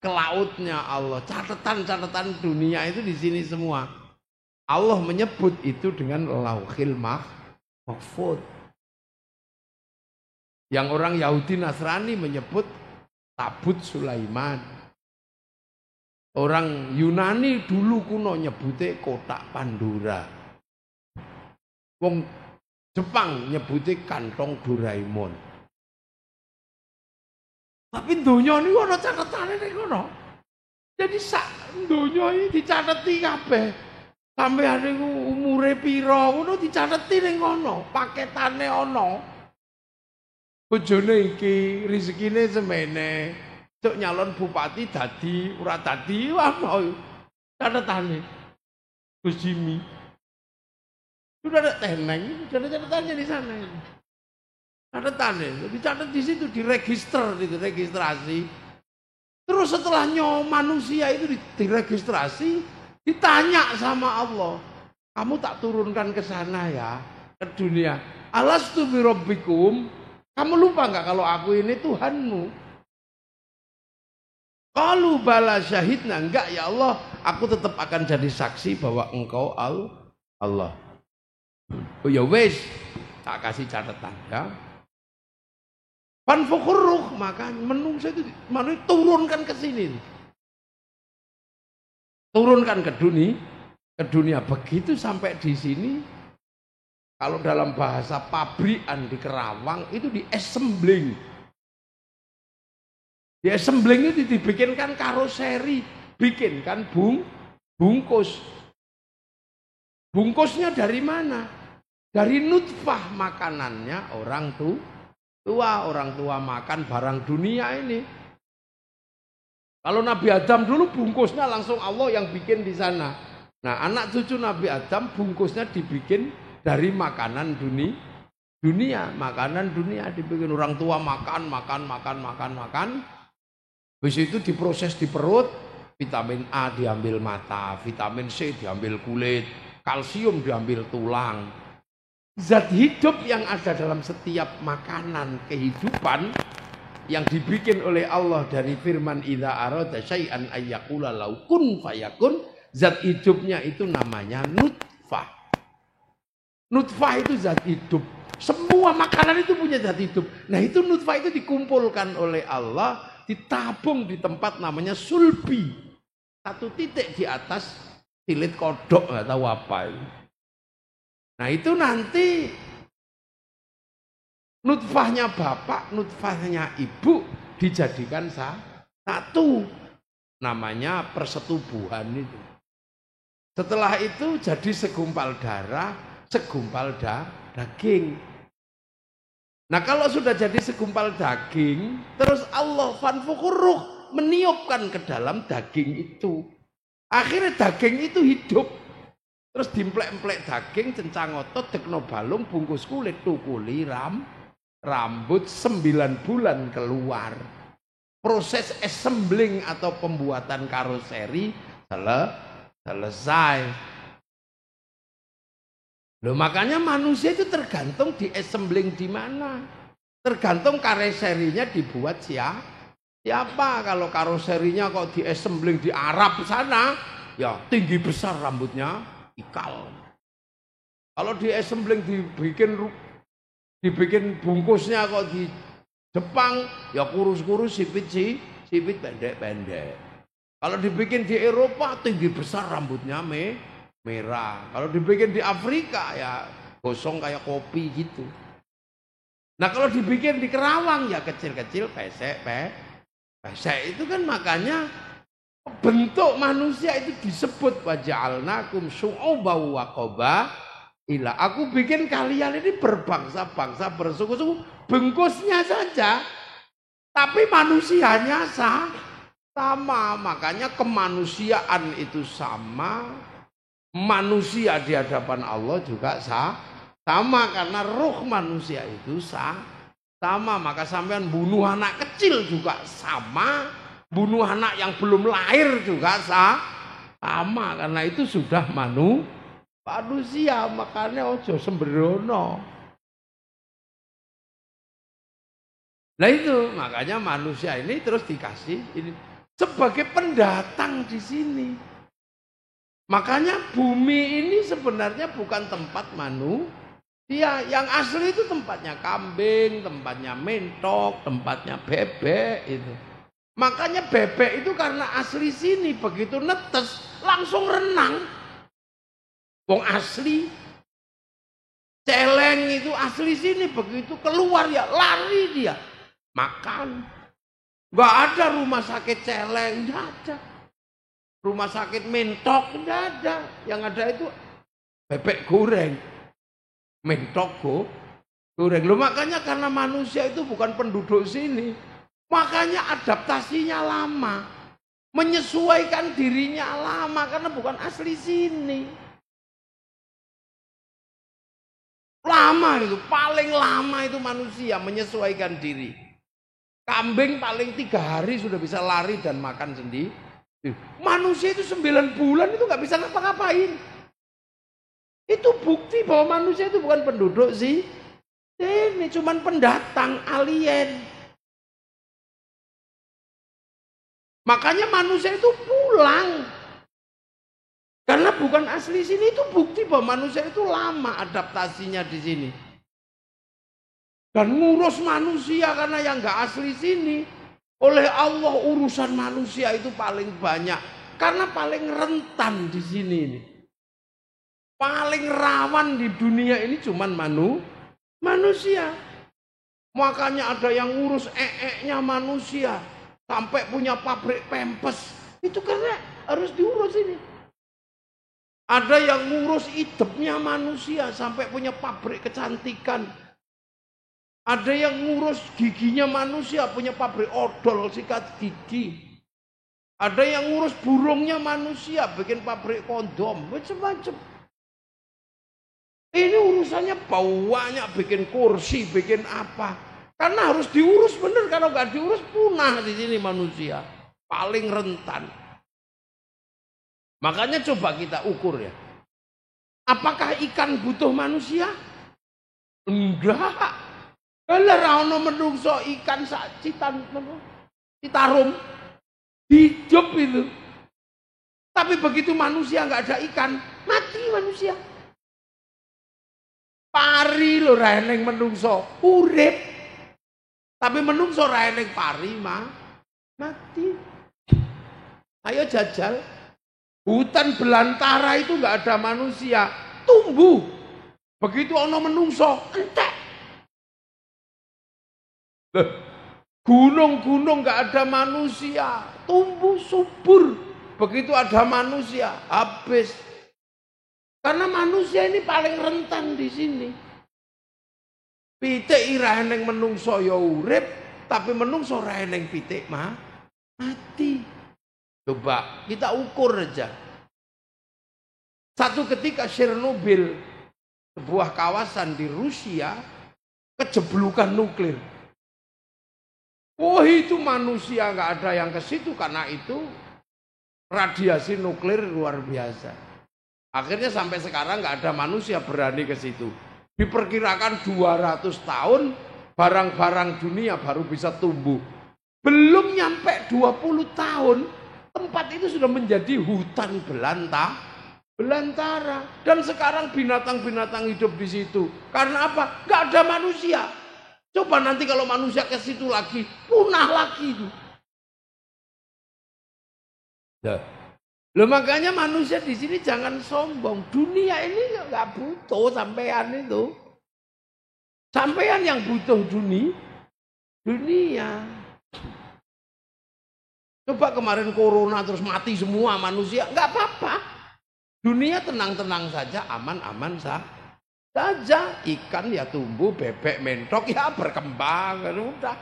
Ke lautnya Allah, catatan-catatan dunia itu di sini semua. Allah menyebut itu dengan Lauhil Mahfuz. Yang orang Yahudi Nasrani menyebut Tabut Sulaiman. Orang Yunani dulu kuno nyebutnya kotak Pandora. Wong Jepang nyebutnya kantong Doraemon. Tapi donya ini ada catatannya nih kono. Jadi sak donya ini dicateti kabeh. Sampai ada umure piro, ngono dicateti ning kono, paketane ono. Bojone iki rezekine semene. Cuk nyalon bupati dadi ora dadi ono catetane. Gus Jimmy. Sudah ada teneng, sudah ada catatannya di sana. Catatannya, dicatat di situ, diregister, registrasi. Terus setelahnya manusia itu diregistrasi, ditanya sama Allah, kamu tak turunkan ke sana ya, ke dunia. Alastu bi rabbikum, kamu lupa nggak kalau aku ini Tuhanmu? Qalu bala syahidna, enggak ya Allah, aku tetap akan jadi saksi bahwa engkau Allah. Oh ya wis, tak kasih catatan ya. Fanfukhur ruh, maka menungso itu turunkan ke sini. Turunkan ke dunia. Begitu sampai di sini, kalau dalam bahasa pabrikan di Kerawang itu di assembling. Di assembling itu dibikinkan karoseri, bikinkan bungkus. Bungkusnya dari mana? Dari nutfah makanannya orang tua makan barang dunia ini. Kalau Nabi Adam dulu bungkusnya langsung Allah yang bikin di sana. Nah, anak cucu Nabi Adam bungkusnya dibikin dari makanan dunia, makanan dunia dibikin orang tua makan. Habis itu diproses di perut, vitamin A diambil mata, vitamin C diambil kulit, kalsium diambil tulang. Zat hidup yang ada dalam setiap makanan kehidupan yang dibikin oleh Allah dari firman idza arada syai'an ayyaqula lahu kun fayakun, zat hidupnya itu namanya nutfah. Nutfah itu zat hidup. Semua makanan itu punya zat hidup. Nah, itu nutfah itu dikumpulkan oleh Allah, ditabung di tempat namanya sulbi. Satu titik di atas tilit kodok, nggak tahu apa itu. Nah, itu nanti nutfahnya bapak, nutfahnya ibu dijadikan satu. Namanya persetubuhan itu. Setelah itu jadi segumpal darah, segumpal daging. Nah, kalau sudah jadi segumpal daging, terus Allah fanfukhur ruh, meniupkan ke dalam daging itu. Akhirnya daging itu hidup. Terus dimplek-emplek daging, cencang otot, tekno balung, bungkus kulit, tukuli rambut 9 bulan keluar. Proses assembling atau pembuatan karoseri selesai. Loh, makanya manusia itu tergantung di assembling di mana. Tergantung karoserinya dibuat siapa. Kalau karoserinya kok di assembling di Arab sana, ya tinggi besar rambutnya, ikal. Kalau di assembling dibikin bungkusnya kok di Jepang, ya kurus-kurus, sipit pendek-pendek. Kalau dibikin di Eropa, tinggi besar rambutnya merah. Kalau dibikin di Afrika, ya gosong kayak kopi gitu. Nah, kalau dibikin di Kerawang, ya kecil-kecil, pesek. Itu kan makanya bentuk manusia itu disebut waja'alnakum syu'uban wa qabaila. Aku bikin kalian ini berbangsa-bangsa, bersuku-suku, bungkusnya saja, tapi manusianya sama. Makanya kemanusiaan itu sama. Manusia di hadapan Allah juga sama, karena ruh manusia itu sama. Maka sampean bunuh anak kecil juga sama, bunuh anak yang belum lahir juga sama, karena itu sudah manusia. Makanya ojo sembrono. Nah, itu makanya manusia ini terus dikasih ini sebagai pendatang di sini. Makanya bumi ini sebenarnya bukan tempat manusia. Yang asli itu tempatnya kambing, tempatnya mentok, tempatnya bebek itu. Makanya bebek itu karena asli sini, begitu netes langsung renang. Wong asli. Celeng itu asli sini, begitu keluar ya lari dia makan. Nggak ada rumah sakit celeng, nggak ada. Rumah sakit mentok, nggak ada. Yang ada itu bebek goreng, mentok goreng. Loh, makanya karena manusia itu bukan penduduk sini. Makanya adaptasinya lama, menyesuaikan dirinya lama, karena bukan asli sini. Lama itu, paling lama itu manusia menyesuaikan diri. Kambing paling 3 hari sudah bisa lari dan makan sendiri. Manusia itu 9 bulan itu nggak bisa ngapa-ngapain. Itu bukti bahwa manusia itu bukan penduduk sih. Ini cuman pendatang, alien. Makanya manusia itu pulang. Karena bukan asli sini, itu bukti bahwa manusia itu lama adaptasinya di sini. Dan ngurus manusia karena yang nggak asli sini. Oleh Allah urusan manusia itu paling banyak. Karena paling rentan di sini ini. Paling rawan di dunia ini cuman manusia. Makanya ada yang ngurus nya manusia. Sampai punya pabrik pempes. Itu karena harus diurus ini. Ada yang ngurus hidupnya manusia sampai punya pabrik kecantikan. Ada yang ngurus giginya manusia, punya pabrik odol sikat gigi. Ada yang ngurus burungnya manusia, bikin pabrik kondom, macam-macam. Ini urusannya banyak, bikin kursi, bikin apa. Karena harus diurus bener, kalau nggak diurus punah di sini manusia. Paling rentan. Makanya coba kita ukur ya. Apakah ikan butuh manusia? Enggak. Kalau rano menungso ikan citarum hidup itu. Tapi begitu manusia nggak ada ikan, mati manusia. Pari lo reneng menungso urip. Tapi menungso reneng pari mati. Ayo jajal. Hutan belantara itu nggak ada manusia, tumbuh. Begitu ono menungso, entek. Gunung-gunung nggak ada manusia, tumbuh subur. Begitu ada manusia, habis. Karena manusia ini paling rentan di sini. Pitik ira eneng menungso ya urip, tapi menungso ora eneng pitik mati. Coba kita ukur aja. Satu ketika Chernobyl, sebuah kawasan di Rusia, kejeblukan nuklir. Oh itu manusia nggak ada yang ke situ karena itu radiasi nuklir luar biasa. Akhirnya sampai sekarang nggak ada manusia berani ke situ. Diperkirakan 200 tahun barang-barang dunia baru bisa tumbuh. Belum nyampe 20 tahun. Tempat itu sudah menjadi hutan belantara. Dan sekarang binatang-binatang hidup di situ. Karena apa? Nggak ada manusia. Coba nanti kalau manusia ke situ lagi, punah lagi itu. Loh makanya manusia di sini jangan sombong. Dunia ini nggak butuh sampean itu. Sampean yang butuh dunia. Coba kemarin corona terus mati semua manusia, nggak apa-apa. Dunia tenang-tenang saja, aman-aman saja. Ikan ya tumbuh, bebek mentok ya berkembang, udah.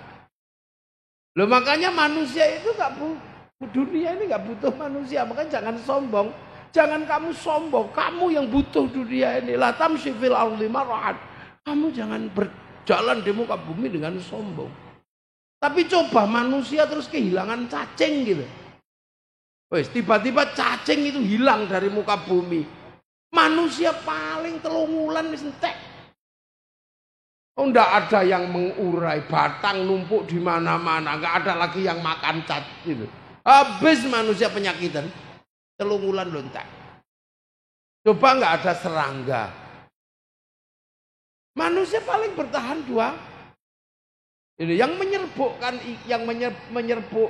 Loh makanya manusia itu nggak butuh, dunia ini nggak butuh manusia, makanya jangan sombong. Jangan kamu sombong, kamu yang butuh dunia ini. La tamshi fil ardi marahan. Kamu jangan berjalan di muka bumi dengan sombong. Tapi coba manusia terus kehilangan cacing gitu. Wes tiba-tiba cacing itu hilang dari muka bumi. Manusia paling telungulan wis entek. Oh enggak ada yang mengurai, batang numpuk di mana-mana, enggak ada lagi yang makan cacing gitu. Habis manusia penyakitan, telungulan lo entek. Coba enggak ada serangga. Manusia paling bertahan ini yang menyerbukkan, yang menyerbuk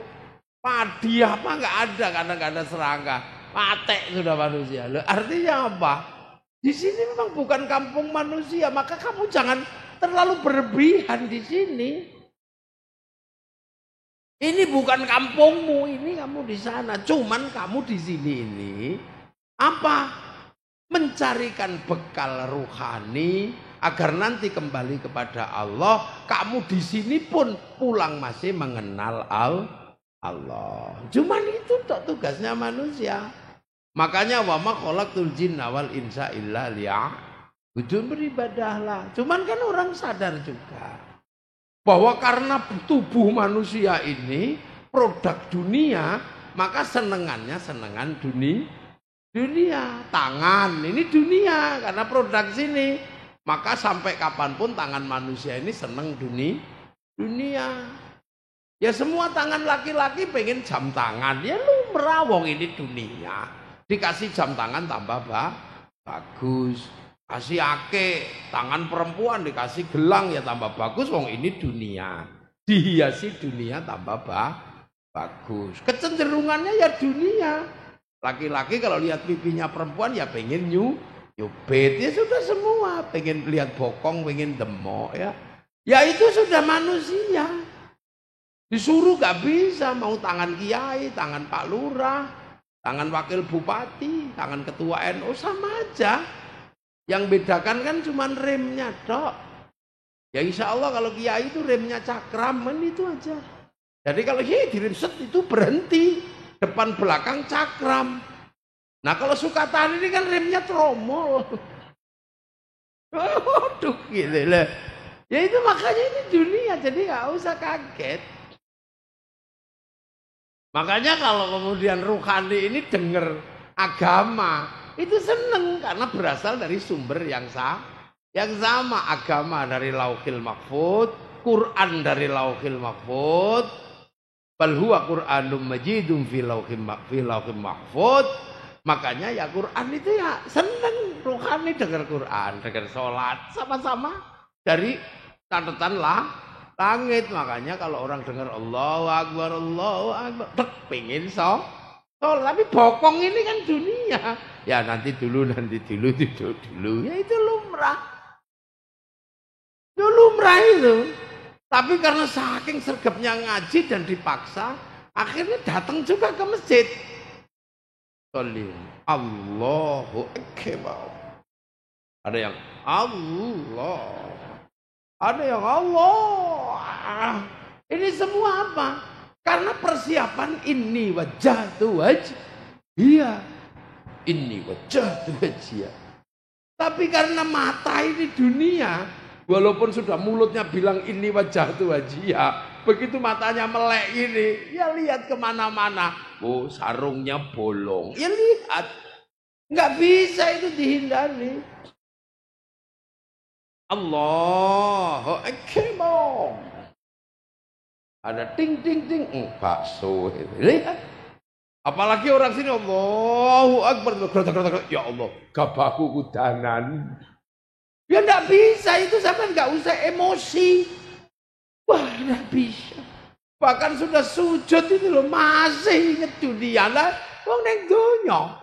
padi apa nggak ada karena nggak ada serangga, patek sudah manusia. Loh, artinya apa? Di sini memang bukan kampung manusia, maka kamu jangan terlalu berlebihan di sini. Ini bukan kampungmu, ini kamu di sana. Cuman kamu di sini ini apa? Mencarikan bekal ruhani. Agar nanti kembali kepada Allah, kamu di sini pun pulang masih mengenal Allah. Cuman itu tugasnya manusia. Makanya wa ma khalaqtul jinna wal insa illa liya'budun, beribadahlah. Cuman kan orang sadar juga bahwa karena tubuh manusia ini produk dunia, maka senengannya senengan dunia. Tangan ini dunia karena produk sini. Maka sampai kapanpun tangan manusia ini seneng dunia. Ya semua tangan laki-laki pengen jam tangan. Ya lu merawong ini dunia. Dikasih jam tangan tambah bagus. Kasih ake tangan perempuan, dikasih gelang ya tambah bagus. Wong ini dunia, dihiasi dunia tambah bagus. Kecenderungannya ya dunia. Laki-laki kalau lihat pipinya perempuan ya pengen nyubit, ya sudah semua. Pengen lihat bokong, pengen demok ya. Ya itu sudah manusia. Disuruh gak bisa, mau tangan kiai, tangan Pak Lurah, tangan wakil bupati, tangan ketua NU sama aja. Yang bedakan kan cuma remnya dok. Ya insya Allah kalau kiai itu remnya cakram itu aja. Jadi kalau direm set itu berhenti, depan belakang cakram. Nah kalau Sukatani ini kan remnya tromol. Waduh gitu lah. Ya itu makanya ini dunia, jadi nggak usah kaget. Makanya kalau kemudian Ruhani ini dengar agama, itu seneng karena berasal dari sumber yang sama. Agama dari Lauhil Mahfud, Quran dari Lauhil Mahfud, bal huwa Qur'anum majidum fi Lauhil Mahfud. Makanya ya Quran itu ya seneng. Ruhani dengar Quran, dengar sholat, sama-sama dari catatan langit. Makanya kalau orang dengar Allahu Akbar, pengen tapi bokong ini kan dunia. Ya nanti dulu, ya itu lumrah. Itu lumrah itu. Tapi karena saking sergapnya ngaji dan dipaksa, akhirnya datang juga ke masjid. Allahu Akbar. Ada yang Allah. Ada yang Allah. Ini semua apa? Karena persiapan ini wajah tu wajah. Iya. Ini wajah tu wajah. Tapi karena mata ini dunia, walaupun sudah mulutnya bilang ini wajah tu wajah, begitu matanya melek ini, ya lihat kemana-mana. Oh sarungnya bolong. Ya lihat. Nggak bisa itu dihindari. Allahu Akbar. Ada ting ting ting, bakso. Lihat. Apalagi orang sini Allahu Akbar, ya Allah, gabahku kudanan. Ya enggak bisa itu, sampai enggak usah emosi. Wah, enggak bisa. Bahkan sudah sujud itu loh masih ingat dunia lah, wong ning donya.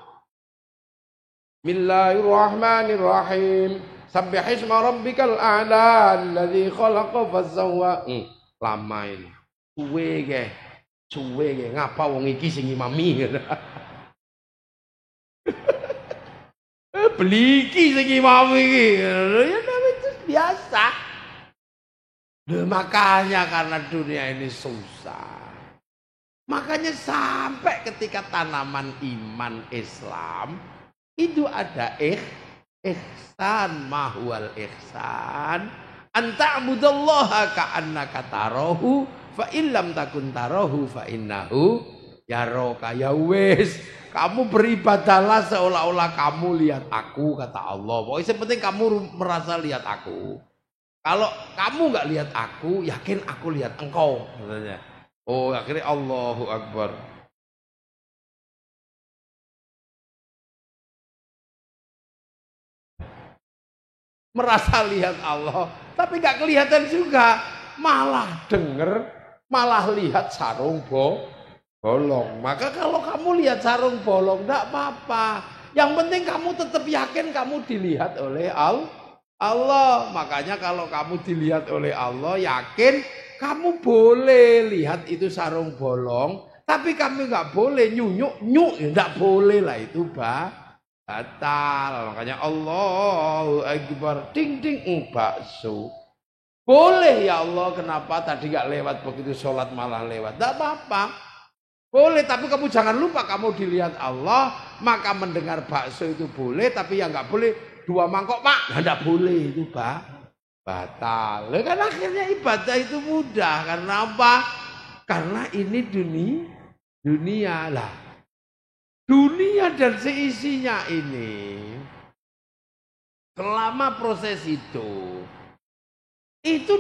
Bismillahirrahmanirrahim. Sabbihisma rabbikal a'la alladzi khalaqa fasawwa. Lama ini. Suwe ge ngapa wong iki sing imami. Beliki sing imami iki. Ya itu biasa. Makanya karena dunia ini susah. Makanya sampai ketika tanaman iman Islam itu ada ihsan, mahwal ihsan. Anta'budallaha ka'annaka tarahu fa illam takun tarahu fa innahu yaraka. Ya wis, kamu beribadahlah seolah-olah kamu lihat aku, kata Allah. Pokoknya yang penting kamu merasa lihat aku. Kalau kamu nggak lihat aku, yakin aku lihat engkau katanya. Oh, akhirnya Allahu Akbar. Merasa lihat Allah, tapi nggak kelihatan juga, malah denger, malah lihat sarung bolong. Maka kalau kamu lihat sarung bolong, nggak apa-apa. Yang penting kamu tetap yakin kamu dilihat oleh Allah. Makanya kalau kamu dilihat oleh Allah, yakin kamu boleh lihat itu sarung bolong, tapi kamu nggak boleh nyunyuk, nggak boleh lah itu batal. Makanya Allahu Akbar, ding ding bakso. Boleh ya Allah, kenapa tadi gak lewat begitu sholat malah lewat? Tidak apa-apa. Boleh, tapi kamu jangan lupa kamu dilihat Allah, maka mendengar bakso itu boleh, tapi yang gak boleh 2 mangkok pak, tidak boleh itu batal. Kan akhirnya ibadah itu mudah. Karena apa? Karena ini dunia lah. Dunia dan seisinya ini, selama proses itu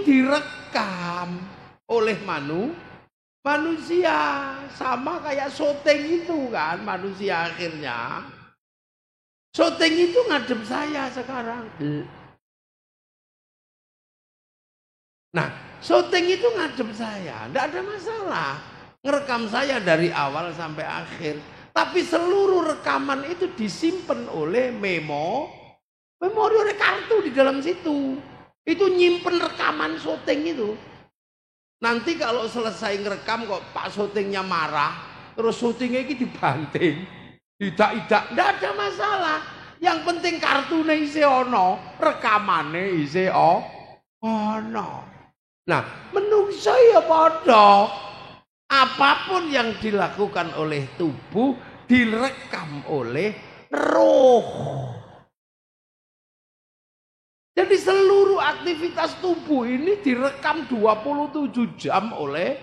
direkam oleh manusia. Manusia sama kayak syuting itu kan, manusia akhirnya. Syuting itu ngadep saya sekarang. Nah, syuting itu ngadep saya, tidak ada masalah. Ngerekam saya dari awal sampai akhir. Tapi seluruh rekaman itu disimpan oleh memori oleh kartu di dalam situ. Itu nyimpen rekaman syuting itu. Nanti kalau selesai ngerekam kok Pak syutingnya marah, terus syutingnya ini dibanting, tidak ada masalah. Yang penting kartunya isi ono, rekamannya isi ono. Nah, menungso ya padha. Apapun yang dilakukan oleh tubuh direkam oleh roh. Jadi seluruh aktivitas tubuh ini direkam 27 jam oleh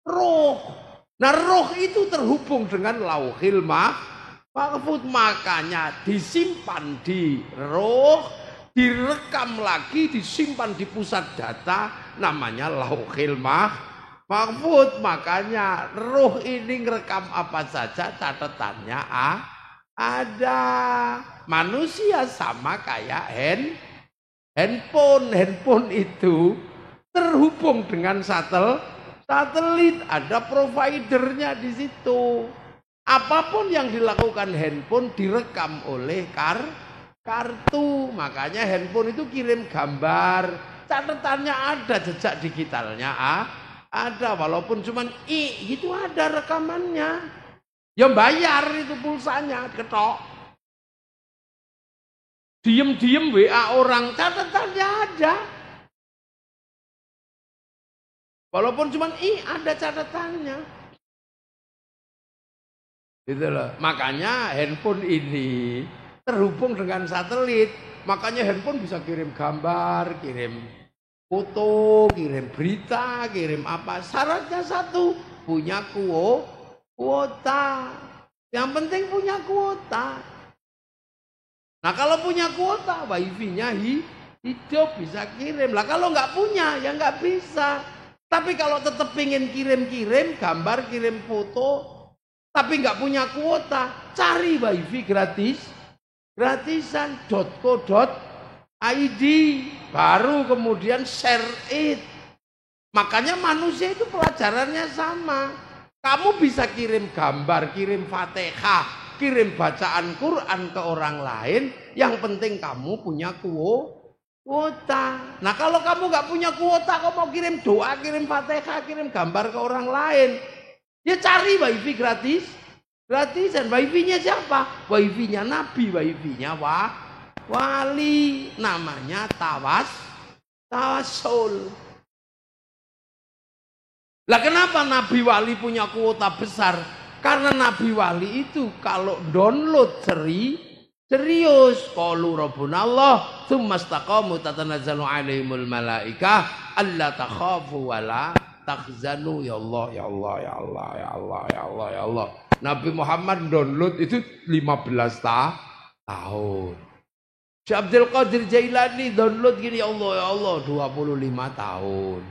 roh. Nah, roh itu terhubung dengan lauhil mahfuz, makanya disimpan di roh, direkam lagi, disimpan di pusat data, namanya lauhil mahfuz. Makanya roh ini ngerekam apa saja, catatannya ada. Manusia sama kayak handphone itu terhubung dengan satelit, ada providernya di situ. Apapun yang dilakukan handphone direkam oleh kartu. Makanya handphone itu kirim gambar, catatannya ada, jejak digitalnya ada, walaupun cuman itu ada rekamannya. Ya bayar itu pulsanya, ketok. Diem-diem WA orang, catatannya ada. Walaupun cuma ada catatannya. Gitu loh. Makanya handphone ini terhubung dengan satelit. Makanya handphone bisa kirim gambar, kirim foto, kirim berita, kirim apa. Syaratnya satu, punya kuota. Yang penting punya kuota. Nah, kalau punya kuota, wifi-nya hidup, bisa kirim. Lah kalau nggak punya, ya nggak bisa. Tapi kalau tetap pengen kirim-kirim gambar, kirim foto, tapi nggak punya kuota, cari wifi gratisan .co.id, baru kemudian share it. Makanya manusia itu pelajarannya sama. Kamu bisa kirim gambar, kirim Fatihah, kirim bacaan Quran ke orang lain, yang penting kamu punya kuota. Nah, kalau kamu nggak punya kuota, kamu mau kirim doa, kirim Fatihah, kirim gambar ke orang lain, ya cari wifi gratisan. Wifi-nya siapa? Wifi-nya Nabi, wifi-nya wali, namanya tawasul. Lah kenapa Nabi wali punya kuota besar? Karena Nabi wali itu kalau download serius. Qalu rabbunallah tsumma istaqamu tatanazzalu alaihimul malaikah alla takhafu wala tahzanu. Ya Allah, ya Allah, ya Allah, ya Allah, ya Allah, ya Allah. Nabi Muhammad download itu 15 tahun. Syekh Abdul Qadir Jailani download gini, ya Allah, ya Allah, 25 tahun.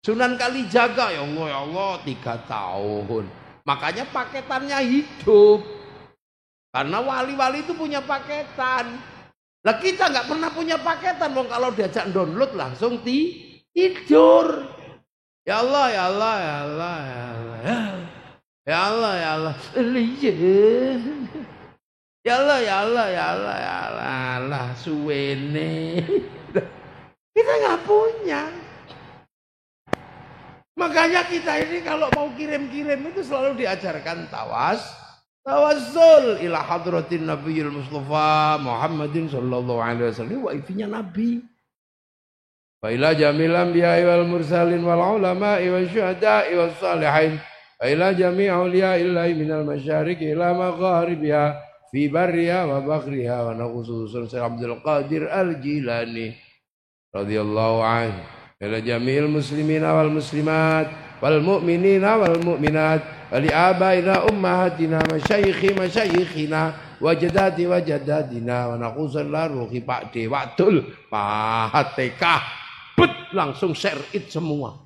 Sunan Kalijaga, ya Allah, 3 tahun. Makanya paketannya hidup. Karena wali-wali itu punya paketan. Lah kita nggak pernah punya paketan. Wong kalau diajak download langsung tidur. Ya Allah, ya Allah, ya Allah, ya Allah. Ya Allah, ya Allah. Ya Allah, ya Allah, ya Allah, ya Allah. Suwene. Kita nggak punya. Makanya kita ini kalau mau kirim-kirim itu selalu diajarkan tawassul ila hadratin Nabiyil Mustafa Muhammadin sallallahu alaihi wasallam, wifi-nya Nabi. Wa ila jamil anbiya'i wal mursalin wal ulama'i wasyuhada'i was salihin. Wa ila jami' awliya'illahi minal masyariqi ila magharibiha fi barriha wa baghriha wa khususan Syekh Abdul Qadir Al-Jilani radhiyallahu anhu. Ila jami'il muslimina wal muslimat wal mu'minina wal mu'minat wa li abaina ummahatina masyayikhina wa jadati wa jadadina wa naqusan la ruhi Pak De Wadul Fatihah. Bet langsung share it semua.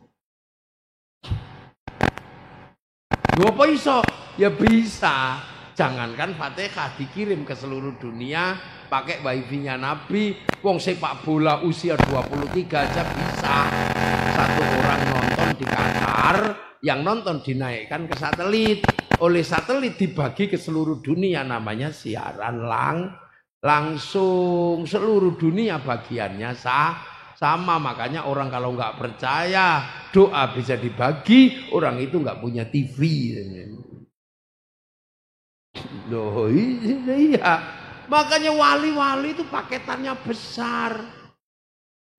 Lho apa iso? Ya bisa. Jangankan Fatihah dikirim ke seluruh dunia pakai wifi-nya Nabi, wong sepak bola usia 23 aja bisa. Satu orang nonton di Qatar, yang nonton dinaikkan ke satelit. Oleh satelit dibagi ke seluruh dunia, namanya siaran langsung. Seluruh dunia bagiannya sama. Makanya orang kalau nggak percaya doa bisa dibagi, orang itu nggak punya TV. Loh iya. Makanya wali-wali itu paketannya besar.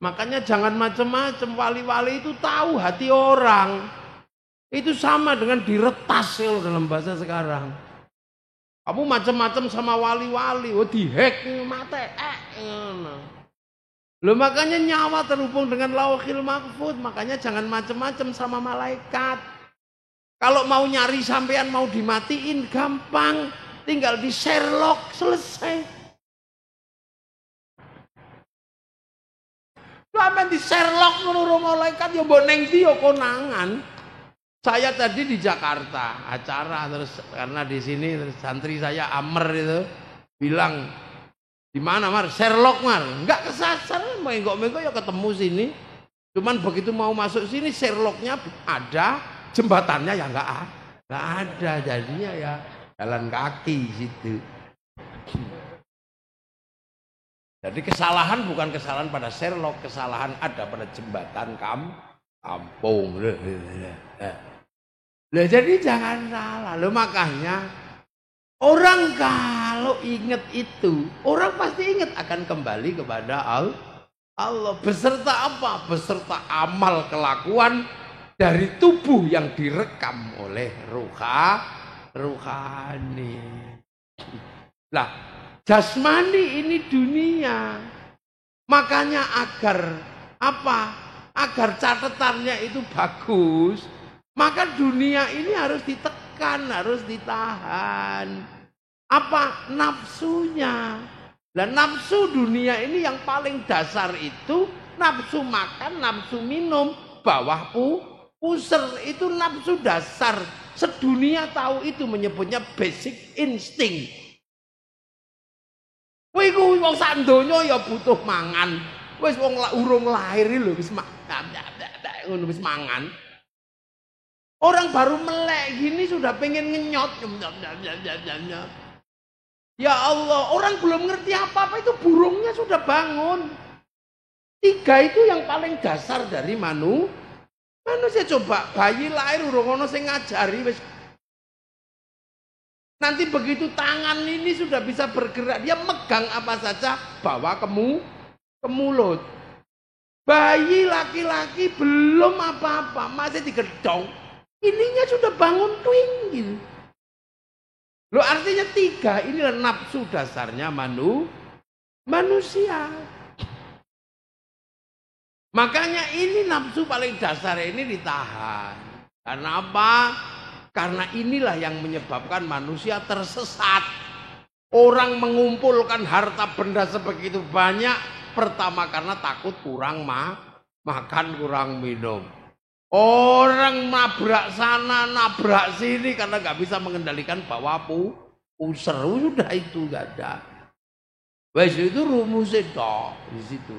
Makanya jangan macam-macam. Wali-wali itu tahu hati orang. Itu sama dengan diretas ya dalam bahasa sekarang. Kamu macam-macam sama wali-wali, dihack mate. Loh makanya nyawa terhubung dengan Lauhil Mahfuz. Makanya jangan macam-macam sama malaikat. Kalau mau nyari sampean mau dimatiin gampang, tinggal di Sherlock selesai. Sampean di Sherlock menurut malaikat ya mbok neng ndi ya konangan. Saya tadi di Jakarta acara terus karena di sini terus santri saya Amr itu bilang di mana Mar? Sherlock Mar. Enggak kesasar, menggok-menggok ya ketemu sini. Cuman begitu mau masuk sini Sherlocknya ada, jembatannya ya enggak ada, jadinya ya jalan kaki situ. Jadi kesalahan bukan kesalahan pada Sherlock, kesalahan ada pada jembatan kampung. Loh, jadi jangan salah. Loh, makanya orang kalau ingat itu, orang pasti ingat akan kembali kepada Allah. Beserta apa? Beserta amal kelakuan dari tubuh yang direkam oleh ruhani. Lah, jasmani ini dunia. Makanya agar apa? Agar catatannya itu bagus, maka dunia ini harus ditekan, harus ditahan. Apa? Nafsunya. Dan nafsu dunia ini yang paling dasar itu nafsu makan, nafsu minum, bawah pusar itu nafsu dasar. Sedunia tahu itu, menyebutnya basic instinct. Kowe kuwi wong sak donya ya butuh mangan. Wis wong urung lahir lho wis mangan. Orang baru melek gini sudah pengen ngenyot. Ya Allah, orang belum ngerti apa-apa itu burungnya sudah bangun. 3 itu yang paling dasar dari manusia. Coba bayi lahir urung ono sing ngajari wis. Nanti begitu tangan ini sudah bisa bergerak, dia megang apa saja bawa ke mulut. Bayi laki-laki belum apa-apa, masih digedong. Ininya sudah bangun twing gitu. Loh artinya 3, inilah nafsu dasarnya manusia. Makanya ini nafsu paling dasar ini ditahan. Karena apa? Karena inilah yang menyebabkan manusia tersesat. Orang mengumpulkan harta benda sebegitu banyak, pertama karena takut kurang makan, kurang minum. Orang nabrak sana, nabrak sini karena nggak bisa mengendalikan bawa pusar. Sudah itu nggak ada. Wes itu rumusnya toh di situ.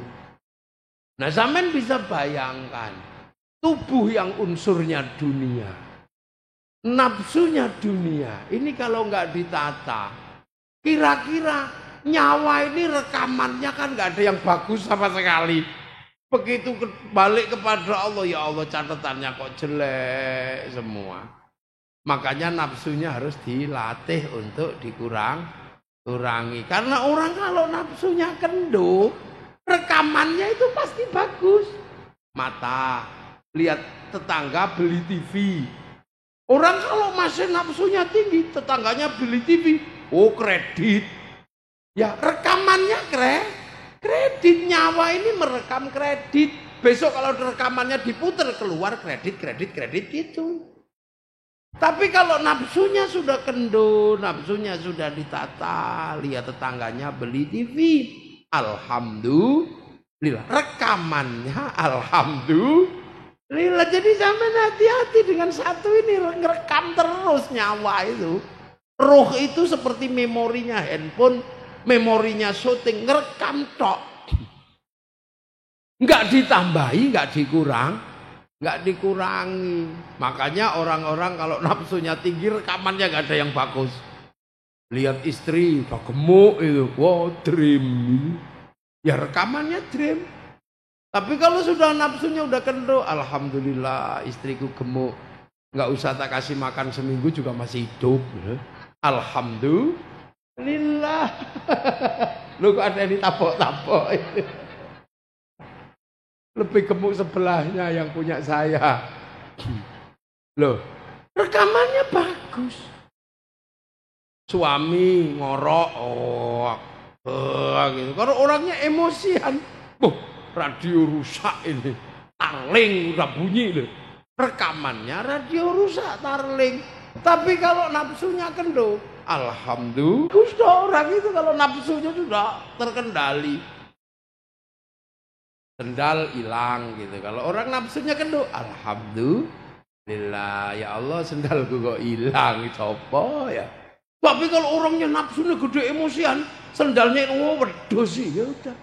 Nah, sampean bisa bayangkan tubuh yang unsurnya dunia. Nafsunya dunia, ini kalau nggak ditata, kira-kira nyawa ini rekamannya kan nggak ada yang bagus sama sekali. Begitu balik kepada Allah, ya Allah catatannya kok jelek semua. Makanya nafsunya harus dilatih untuk dikurangi. Karena orang kalau nafsunya kendor, rekamannya itu pasti bagus. Mata, lihat tetangga beli TV. Orang kalau masih nafsunya tinggi, tetangganya beli TV, kredit. Ya rekamannya kredit, nyawa ini merekam kredit. Besok kalau rekamannya diputar keluar kredit gitu. Tapi kalau nafsunya sudah kendor, nafsunya sudah ditata, lihat tetangganya beli TV, alhamdulillah, rekamannya alhamdulillah. Lila, jadi sampean hati-hati dengan satu ini, ngerekam terus nyawa itu. Roh itu seperti memorinya handphone, memorinya syuting, ngerekam tok. Enggak ditambahi, enggak dikurangi. Makanya orang-orang kalau nafsunya tinggi, rekamannya enggak ada yang bagus. Lihat istri udah gemuk itu, wow, dream. Ya rekamannya dream. Tapi kalau sudah nafsunya udah kendo, alhamdulillah istriku gemuk, nggak usah tak kasih makan seminggu juga masih hidup. Alhamdulillah. Lu kok ada ini tapok-tapok itu. Lebih gemuk sebelahnya yang punya saya. Loh, rekamannya bagus. Suami ngorok, gitu. Kalau orangnya emosian, radio rusak ini, tarling udah bunyi loh. Rekamannya radio rusak, tarling. Tapi kalau nafsunya kendo, alhamdulillah orang itu kalau nafsunya sudah terkendali, sendal hilang gitu. Kalau orang nafsunya kendo, alhamdulillah ya Allah sendalku kok hilang, coba ya. Tapi kalau orangnya nafsunya gede emosian, sendalnya wedhus sih ya udah.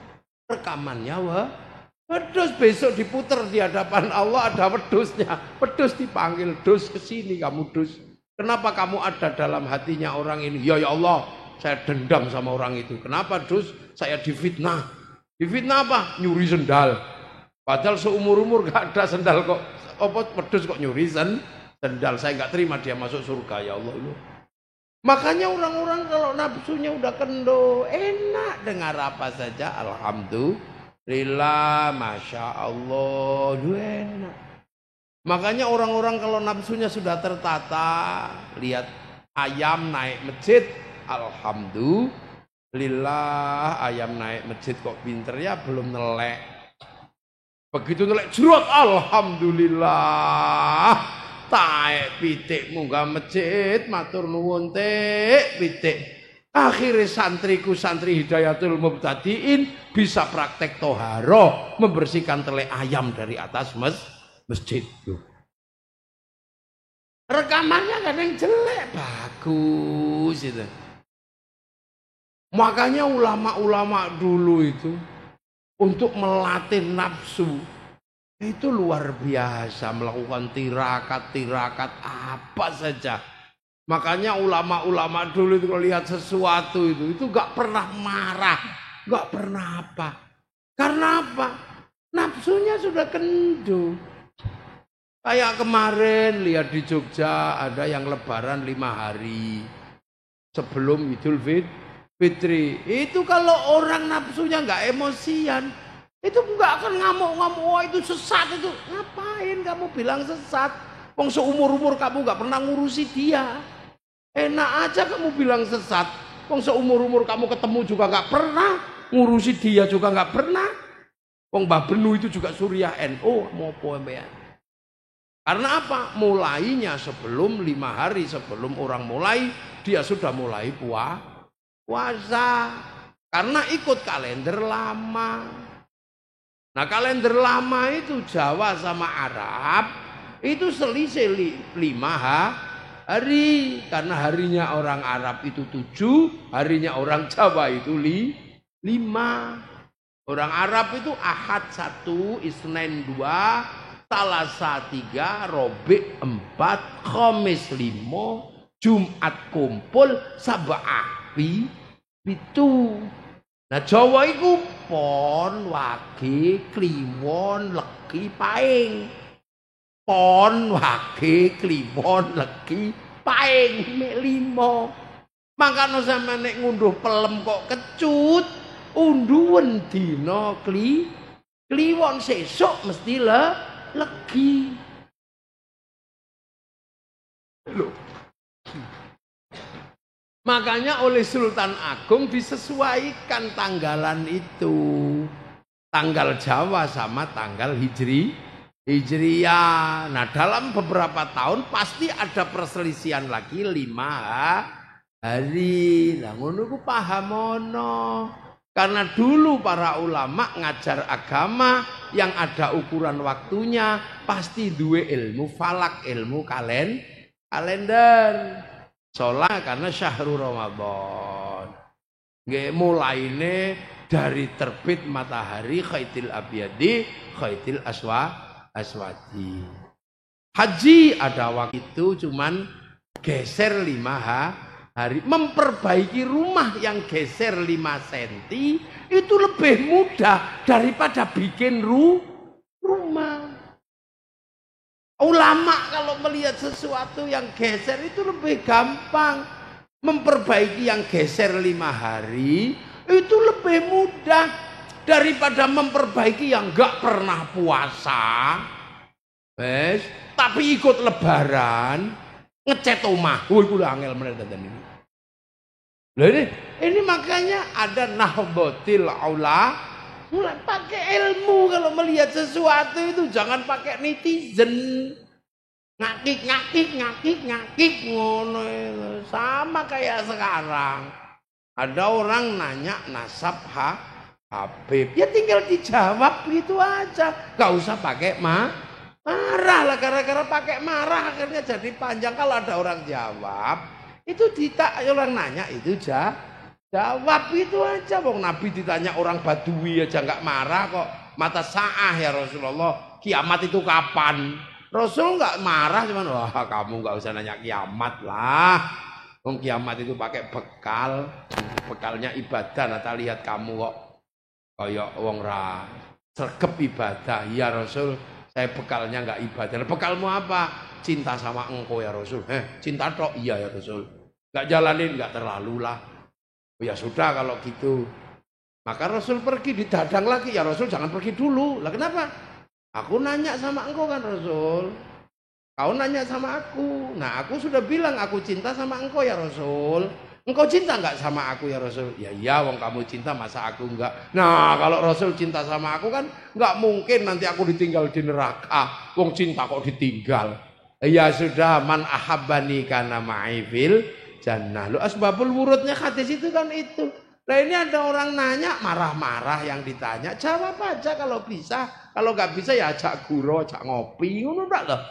Rekamannya wedhus, besok diputer di hadapan Allah ada wedhusnya. Wedhus dipanggil, dus kesini kamu dus. Kenapa kamu ada dalam hatinya orang ini? Ya Allah, saya dendam sama orang itu. Kenapa dus? Saya difitnah. Difitnah apa? Nyuri sendal. Padahal seumur-umur gak ada sendal kok. Apa wedhus kok nyuri sendal? Saya gak terima dia masuk surga ya Allah. Makanya orang-orang kalau nafsunya udah kendo, enak dengar apa saja, alhamdulillah, masya Allah, enak. Makanya orang-orang kalau nafsunya sudah tertata, lihat ayam naik masjid, alhamdulillah, ayam naik masjid kok pinter ya, belum nelek. Begitu nelek jerot, alhamdulillah. Taek pitik munggah masjid, matur nuwun tek pitik. Akhirnya santriku santri Hidayatul Mubtadiin bisa praktek toharoh, membersihkan telek ayam dari atas masjid. Rekamannya kadang jelek, bagus itu. Makanya ulama-ulama dulu itu untuk melatih nafsu itu luar biasa, melakukan tirakat apa saja. Makanya ulama-ulama dulu itu kalau lihat sesuatu itu gak pernah marah, gak pernah apa. Karena apa? Nafsunya sudah kendu. Kayak kemarin lihat di Jogja ada yang lebaran 5 hari sebelum Idul Fitri. Itu kalau orang nafsunya gak emosian, itu nggak akan ngamuk-ngamuk, wah itu sesat itu. Ngapain kamu bilang sesat? Wong seumur-umur kamu nggak pernah ngurusi dia. Enak aja kamu bilang sesat. Wong seumur-umur kamu ketemu juga nggak pernah, ngurusi dia juga nggak pernah. Wong Mbah Benu itu juga Suriah NU, mau ya. Karena apa? Mulainya sebelum 5 hari sebelum orang mulai, dia sudah mulai puasa. Karena ikut kalender lama. Nah kalender lama itu Jawa sama Arab itu selisih 5 hari. Karena harinya orang Arab itu 7, harinya orang Jawa itu 5. Orang Arab itu Ahad 1, Isnin 2, Selasa 3, Rabi' 4, Khamis 5, Jumat kumpul, Sabah pitu. Nah Jawa itu Pon, Wage, Kliwon, Legi, Paing. Pon, Wage, Kliwon, Legi, Paing, mek 5. Makanya sama nek ngunduh pelem kok kecut, unduhen dina Kliwon sesuk mesti legi. Loh. Makanya oleh Sultan Agung disesuaikan tanggalan itu. Tanggal Jawa sama tanggal Hijriyah. Nah dalam beberapa tahun pasti ada perselisihan lagi 5 hari. Nah ngono ku paham ono. Karena dulu para ulama ngajar agama yang ada ukuran waktunya pasti duwe ilmu falak, ilmu kalender. Sholat karena syahrul Ramadan. Nggih mulaine dari terbit matahari khaitil abyadi khaitil aswadi. Haji ada waktu itu cuman geser 5 hari. Memperbaiki rumah yang geser 5 cm itu lebih mudah daripada bikin rumah. Ulama kalau melihat sesuatu yang geser itu lebih gampang. Memperbaiki yang geser 5 hari itu lebih mudah daripada memperbaiki yang enggak pernah puasa. Tapi ikut lebaran ngecat omah. Iku angel meneh ini. Loh ini makanya ada nahdotil aula. Mulai pakai ilmu kalau melihat sesuatu itu jangan pakai netizen. Ngakik ngono. Sama kayak sekarang. Ada orang nanya nasab Habib. Ya tinggal dijawab gitu aja. Gak usah pakai marah lah, gara-gara pakai marah akhirnya jadi panjang. Kalau ada orang jawab itu orang nanya itu jawab itu aja. Wong Nabi ditanya orang Badui aja nggak marah kok. Mata sa'ah ya Rasulullah, kiamat itu kapan? Rasul nggak marah, cuman wah kamu nggak usah nanya kiamat lah. Wong kiamat itu pakai bekal, bekalnya ibadah. Nanti lihat kamu kok kayak wong ra sergep ibadah. Ya Rasul, saya bekalnya nggak ibadah. Bekalmu apa? Cinta sama engkau ya Rasul. Cinta tok? Iya ya Rasul. Nggak jalanin, nggak terlalu lah. Oh, ya sudah kalau gitu. Maka Rasul pergi, didadang lagi. Ya Rasul jangan pergi dulu. Lah kenapa? Aku nanya sama engkau kan Rasul. Kau nanya sama aku. Nah aku sudah bilang aku cinta sama engkau ya Rasul. Engkau cinta nggak sama aku ya Rasul? Ya iya, wong kamu cinta masa aku enggak. Nah kalau Rasul cinta sama aku kan nggak mungkin nanti aku ditinggal di neraka. Wong cinta kok ditinggal. Ya sudah, man ahabbani kana ma'ifil jannah. Lu asbabul wurudnya hadis itu kan itu. Nah ini ada orang nanya marah-marah, yang ditanya jawab aja kalau bisa. Kalau nggak bisa ya ajak guru, ajak ngopi, ngono ndak loh.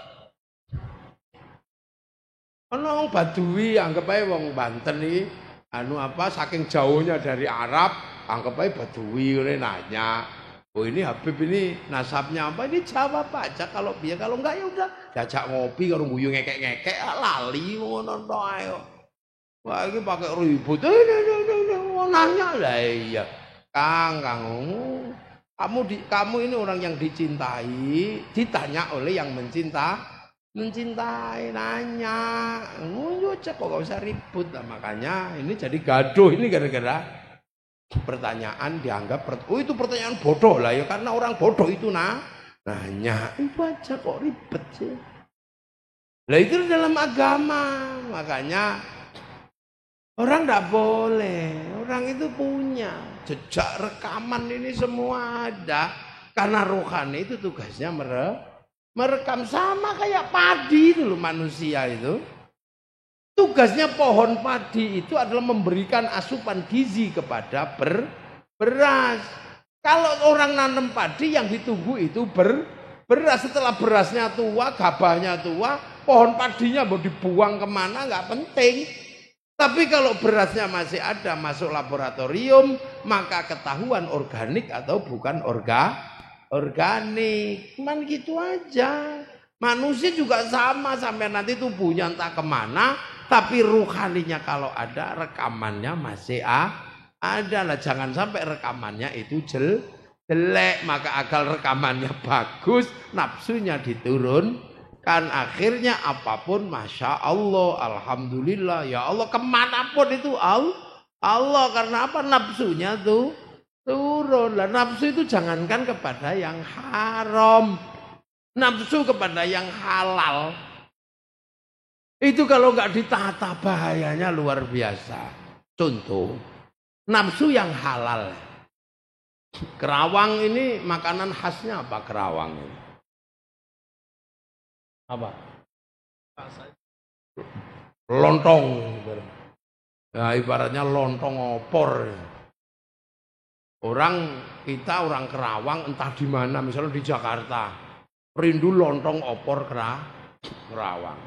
Ono wong Badui anggap ae wong Banten iki saking jauhnya dari Arab, anggap ae Badui ngene nanya. Oh ini Habib ini nasabnya apa? Ini jawab aja kalau biar, kalau enggak ya udah diajak ngopi karo guyu ngekek-ngekek lali ngono tok ae. Wah iki pakai ribut. Nanya lah iya. Kang, kamu ini orang yang dicintai, ditanya oleh yang mencintai, nanya, cek kok gak usah ribut lah. Makanya ini jadi gaduh ini gara-gara pertanyaan dianggap itu pertanyaan bodoh lah ya, karena orang bodoh itu nanya itu aja kok ribet sih. Lah itu dalam agama, makanya orang tidak boleh, orang itu punya jejak rekaman ini semua ada, karena rohani itu tugasnya merekam. Sama kayak padi itu loh, manusia itu tugasnya pohon padi itu adalah memberikan asupan gizi kepada beras. Kalau orang nanam padi yang ditunggu itu beras. Setelah berasnya tua, gabahnya tua, pohon padinya mau dibuang kemana nggak penting. Tapi kalau berasnya masih ada, masuk laboratorium, maka ketahuan organik atau bukan organik. Cuman gitu aja. Manusia juga sama, sampai nanti tubuhnya entah kemana, tapi ruhaninya kalau ada, rekamannya masih ada lah. Jangan sampai rekamannya itu jelek, maka agar rekamannya bagus, nafsunya diturun. Kan akhirnya apapun Masya Allah, Alhamdulillah, ya Allah, kemanapun itu Allah. Karena apa? Nafsunya tuh turun. Lah nafsu itu jangankan kepada yang haram, nafsu kepada yang halal itu kalau nggak ditata bahayanya luar biasa. Contoh, nafsu yang halal. Kerawang ini makanan khasnya apa kerawang ini? Apa? Lontong. Nah, ibaratnya lontong opor. Kita orang Kerawang entah di mana, misalnya di Jakarta, rindu lontong opor Kerawang.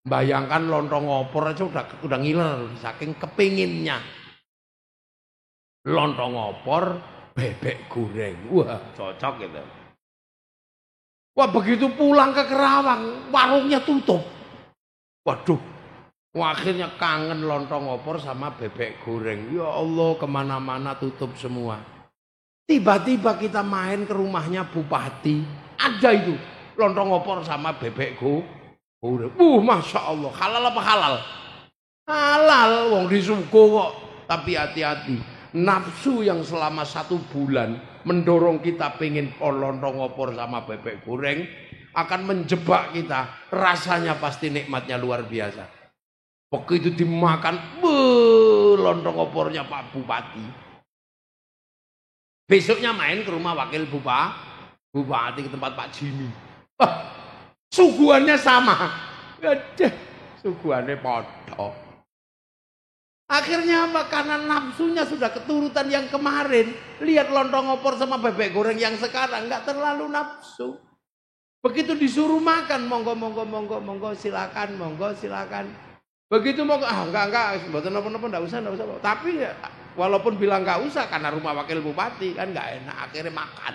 Bayangkan lontong opor aja udah ngiler saking kepinginnya. Lontong opor, bebek goreng, wah cocok gitu. Wah begitu pulang ke Kerawang, warungnya tutup. Waduh, akhirnya kangen lontong opor sama bebek goreng. Ya Allah, kemana-mana tutup semua. Tiba-tiba kita main ke rumahnya bupati, ada itu lontong opor sama bebek goreng. Masya Allah, halal apa halal? Halal, wong disugo kok. Tapi hati-hati. Nafsu yang selama 1 bulan mendorong kita pengen lontong opor sama bebek goreng akan menjebak kita. Rasanya pasti nikmatnya luar biasa. Begitu dimakan, lontong opornya Pak Bupati. Besoknya main ke rumah wakil bupati ke tempat Pak Jimmy. Suguhannya sama. Suguhannya podo. Akhirnya apa? Karena nafsunya sudah keturutan yang kemarin. Lihat lontong opor sama bebek goreng yang sekarang nggak terlalu nafsu. Begitu disuruh makan, monggo silakan, monggo silakan. Begitu monggo, enggak, mboten napa-napa, enggak usah. Tapi ya, walaupun bilang enggak usah karena rumah wakil bupati kan enggak enak, akhirnya makan.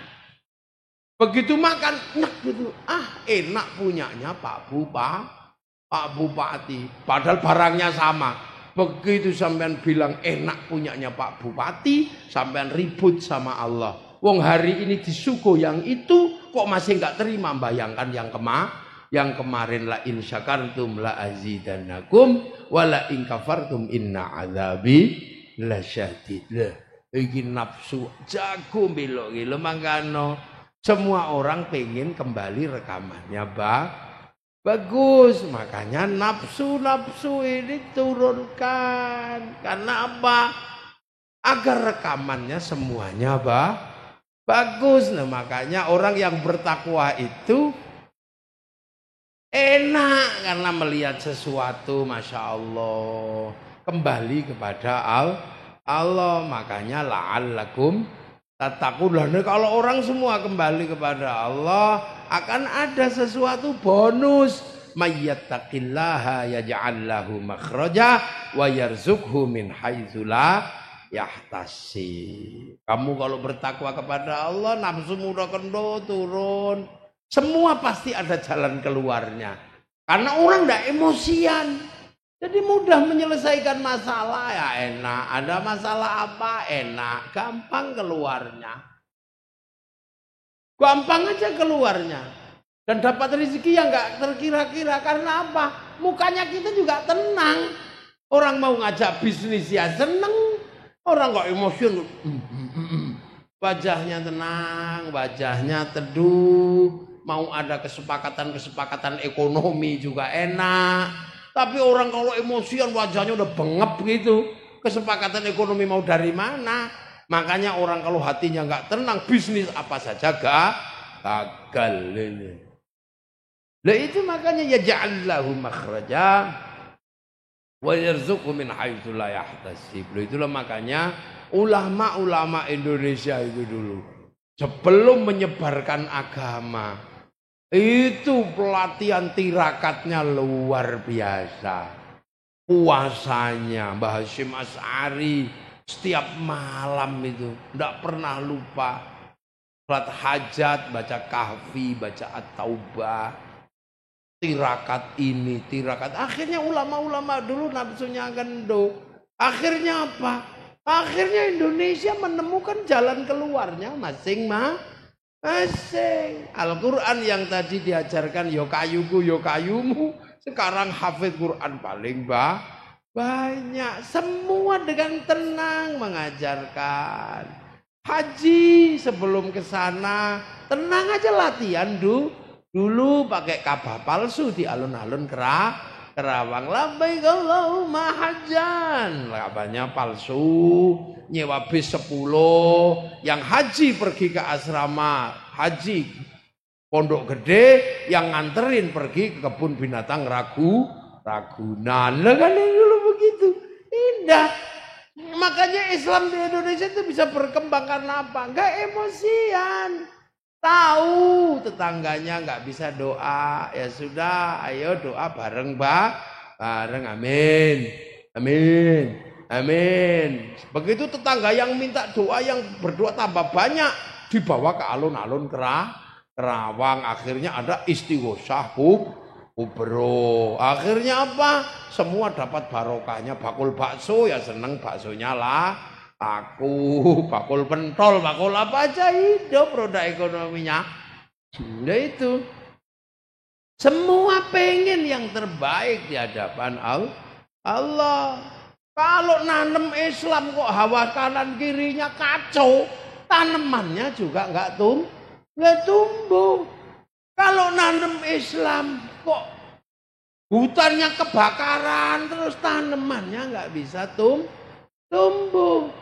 Begitu makan, enak gitu. Enak punyanya Pak Bupati. Padahal barangnya sama. Begitu sampean bilang enak punyanya Pak Bupati, sampean ribut sama Allah. Wong hari ini disuguh yang itu kok masih enggak terima. Bayangkan yang kemarin la in syakartum la azidannakum wa la in kafartum inna adzabi lasyadid. Iki nafsu jago belok iki lho mangkano. Semua orang pengen kembali rekamannya bagus, makanya nafsu ini turunkan. Karena apa? Agar rekamannya semuanya bagus. Nah, makanya orang yang bertakwa itu enak karena melihat sesuatu, masya Allah, kembali kepada Allah. Makanya la'allakum tattaqun. Kalau orang semua kembali kepada Allah, akan ada sesuatu bonus. Mayyattaqillaha yaj'al lahu makhraja wa yarzuqhu min haitsu la yahtasib. Kamu kalau bertakwa kepada Allah, nafsumu udah kendo turun. Semua pasti ada jalan keluarnya. Karena orang tidak emosian. Jadi mudah menyelesaikan masalah, ya enak. Ada masalah apa? Enak. Gampang keluarnya. Gampang aja keluarnya. Dan dapat rezeki yang nggak terkira-kira. Karena apa? Mukanya kita juga tenang. Orang mau ngajak bisnis ya seneng. Orang kok emosian. Wajahnya tenang, wajahnya teduh. Mau ada kesepakatan ekonomi juga enak. Tapi orang kalau emosian wajahnya udah bengep gitu. Kesepakatan ekonomi mau dari mana? Makanya orang kalau hatinya nggak tenang, bisnis apa saja gagal. Lah itu makanya ya ja'allahu makhraja wa yarzuqhu min haitsu la yahtasib. Itulah makanya ulama-ulama Indonesia itu dulu sebelum menyebarkan agama itu pelatihan tirakatnya luar biasa. Puasanya Mbah Hasyim Asy'ari setiap malam itu tidak pernah lupa. Salat hajat, baca kahfi, baca at-taubah. Tirakat ini, tirakat. Akhirnya ulama-ulama dulu nafsunya gendut. Akhirnya apa? Akhirnya Indonesia menemukan jalan keluarnya masing-masing. Al-Quran yang tadi diajarkan yo kayuku yo kayumu, sekarang hafid Quran paling banyak. Semua dengan tenang mengajarkan. Haji sebelum ke sana tenang aja latihan dulu pakai kabah palsu di alun-alun Kerawang. Labbaik Allahumma hajjan. Kabahnya palsu, nyewa bis 10, yang haji pergi ke asrama haji Pondok Gede, yang nganterin pergi ke kebun binatang Ragunan. Lah kan dulu begitu. Indah. Makanya Islam di Indonesia itu bisa berkembang karena apa? Enggak emosian. Tahu tetangganya nggak bisa doa, ya sudah, ayo doa bareng bareng, amin, amin, amin. Begitu tetangga yang minta doa, yang berdoa tambah banyak, dibawa ke alun-alun Kerawang. Akhirnya ada istighosah kubro. Akhirnya apa? Semua dapat barokahnya. Bakul bakso ya seneng baksonya lah. Aku bakul pentol, bakul apa aja hidup roda ekonominya. Nah itu. Semua pengen yang terbaik di hadapan Allah. Kalau nanem Islam kok hawa kanan kirinya kacau, tanamannya juga nggak tumbuh. Kalau nanem Islam kok hutannya kebakaran, terus tanamannya nggak bisa tumbuh.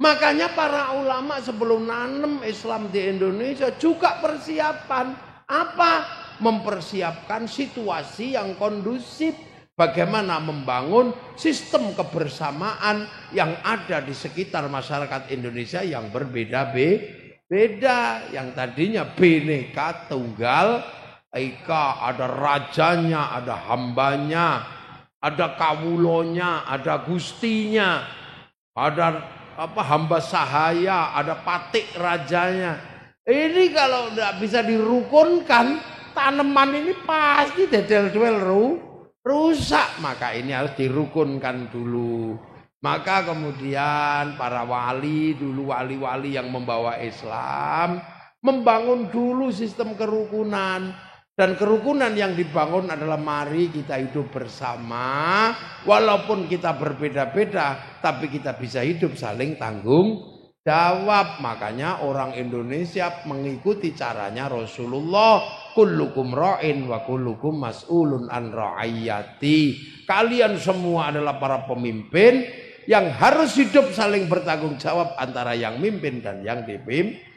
Makanya para ulama sebelum nanem Islam di Indonesia juga persiapan apa? Mempersiapkan situasi yang kondusif. Bagaimana membangun sistem kebersamaan yang ada di sekitar masyarakat Indonesia yang berbeda-beda. Yang tadinya Bhinneka Tunggal Ika, ada rajanya, ada hambanya, ada kawulonya, ada gustinya, ada hamba sahaya, ada patik rajanya. Ini kalau tidak bisa dirukunkan, tanaman ini pasti dedel-duel rusak. Maka ini harus dirukunkan dulu. Maka kemudian para wali dulu, wali-wali yang membawa Islam, membangun dulu sistem kerukunan. Dan kerukunan yang dibangun adalah mari kita hidup bersama. Walaupun kita berbeda-beda, tapi kita bisa hidup saling tanggung jawab. Makanya orang Indonesia mengikuti caranya Rasulullah. Kullukum ra'in wa kullukum mas'ulun an ra'iyati. Kalian semua adalah para pemimpin yang harus hidup saling bertanggung jawab antara yang mimpin dan yang dipimpin.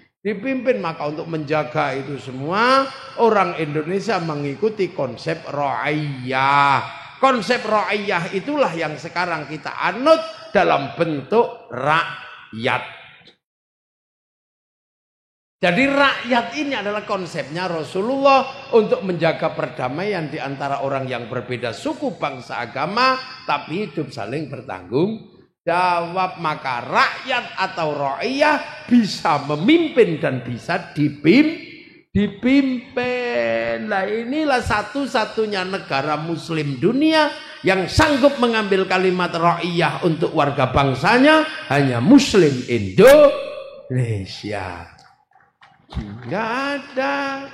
Maka untuk menjaga itu semua, orang Indonesia mengikuti konsep ra'iyah. Konsep ra'iyah itulah yang sekarang kita anut dalam bentuk rakyat. Jadi rakyat ini adalah konsepnya Rasulullah untuk menjaga perdamaian di antara orang yang berbeda suku, bangsa, agama, tapi hidup saling bertanggung jawab. Maka rakyat atau ra'iyah bisa memimpin dan bisa dipimpin. Nah inilah satu-satunya negara muslim dunia yang sanggup mengambil kalimat ra'iyah untuk warga bangsanya, hanya muslim Indonesia. Enggak ada.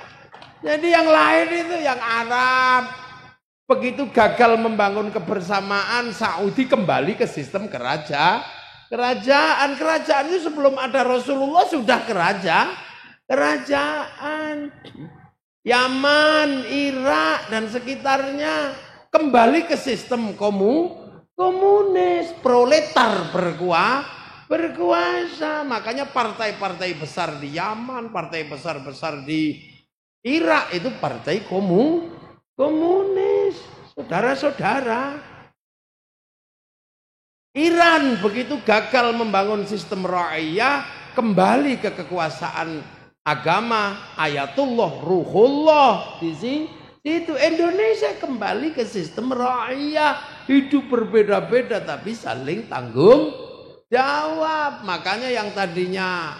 Jadi yang lain itu yang Arab. Begitu gagal membangun kebersamaan, Saudi kembali ke sistem kerajaan. Kerajaan itu sebelum ada Rasulullah sudah kerajaan. Yaman, Irak dan sekitarnya kembali ke sistem komunis, proletar berkuasa. Makanya partai-partai besar di Yaman, partai besar-besar di Irak itu partai komunis. Saudara-saudara, Iran begitu gagal membangun sistem ra'iyah, kembali ke kekuasaan agama Ayatullah Ruhullah di situ. Indonesia kembali ke sistem ra'iyah, hidup berbeda-beda tapi saling tanggung jawab. Makanya yang tadinya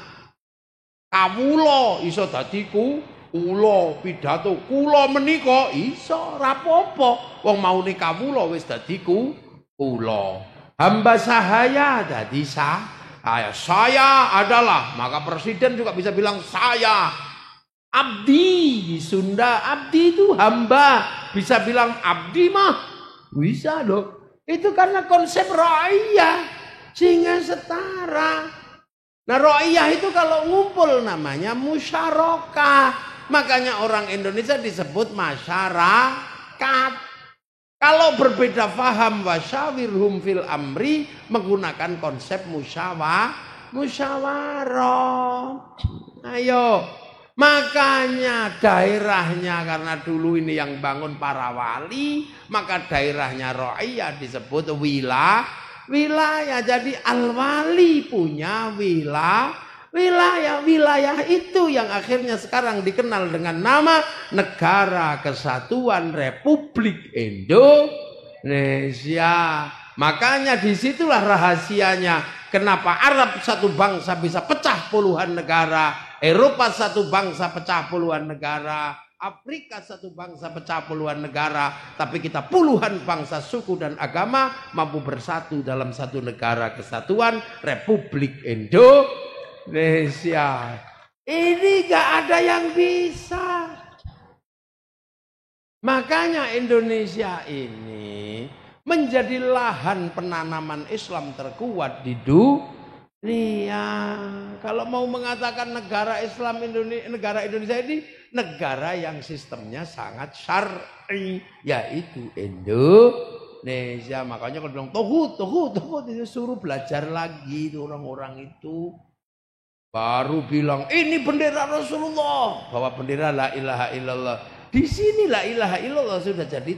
kawula iso dadi kula, pidato kula menika iso rapopo. Wong maune kawula wis dadi kula. Hamba sahaya dadi saya adalah, maka presiden juga bisa bilang saya. Abdi di Sunda, abdi itu hamba. Bisa bilang abdi mah bisa dong. Itu karena konsep ra'iyah sehingga setara. Nah ra'iyah itu kalau ngumpul namanya musyarakah. Makanya orang Indonesia disebut masyarakat. Kalau berbeda faham wasyawirhum fil amri, menggunakan konsep musyawarah. Ayo. Makanya daerahnya, karena dulu ini yang bangun para wali, maka daerahnya ra'iyah disebut wilayah. Jadi Al-Wali punya wilayah itu yang akhirnya sekarang dikenal dengan nama Negara Kesatuan Republik Indonesia. Makanya disitulah rahasianya kenapa Arab satu bangsa bisa pecah puluhan negara, Eropa satu bangsa pecah puluhan negara, Afrika satu bangsa pecah puluhan negara, tapi kita puluhan bangsa, suku dan agama mampu bersatu dalam satu negara kesatuan Republik Indonesia. Ini gak ada yang bisa. Makanya Indonesia ini menjadi lahan penanaman Islam terkuat di dunia. Kalau mau mengatakan negara Islam Indonesia, negara Indonesia ini negara yang sistemnya sangat syar'i, yaitu Indonesia. Makanya kalau bilang tohut itu suruh belajar lagi itu orang-orang itu. Baru bilang ini bendera Rasulullah, bawa bendera la ilaha illallah. Di sini la ilaha illallah sudah jadi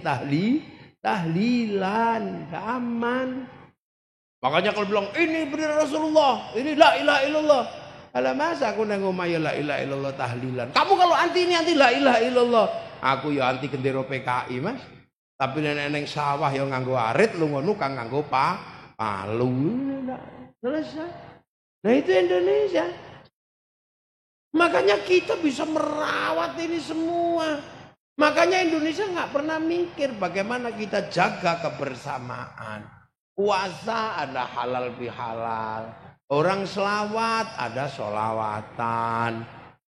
tahlilan, aman. Makanya kalau bilang ini bendera Rasulullah, ini la ilaha illallah. Alah masa aku nang omah ya la ilaha illallah tahlilan. Kamu kalau anti ini anti la ilaha illallah. Aku ya anti gendera PKI, Mas. Tapi neng sawah yang nganggo arit, lu ngono kang nganggo palu. Selesai. Nah itu Indonesia. Makanya kita bisa merawat ini semua. Makanya Indonesia nggak pernah mikir bagaimana kita jaga kebersamaan. Puasa ada halal bihalal. Orang selawat ada solawatan.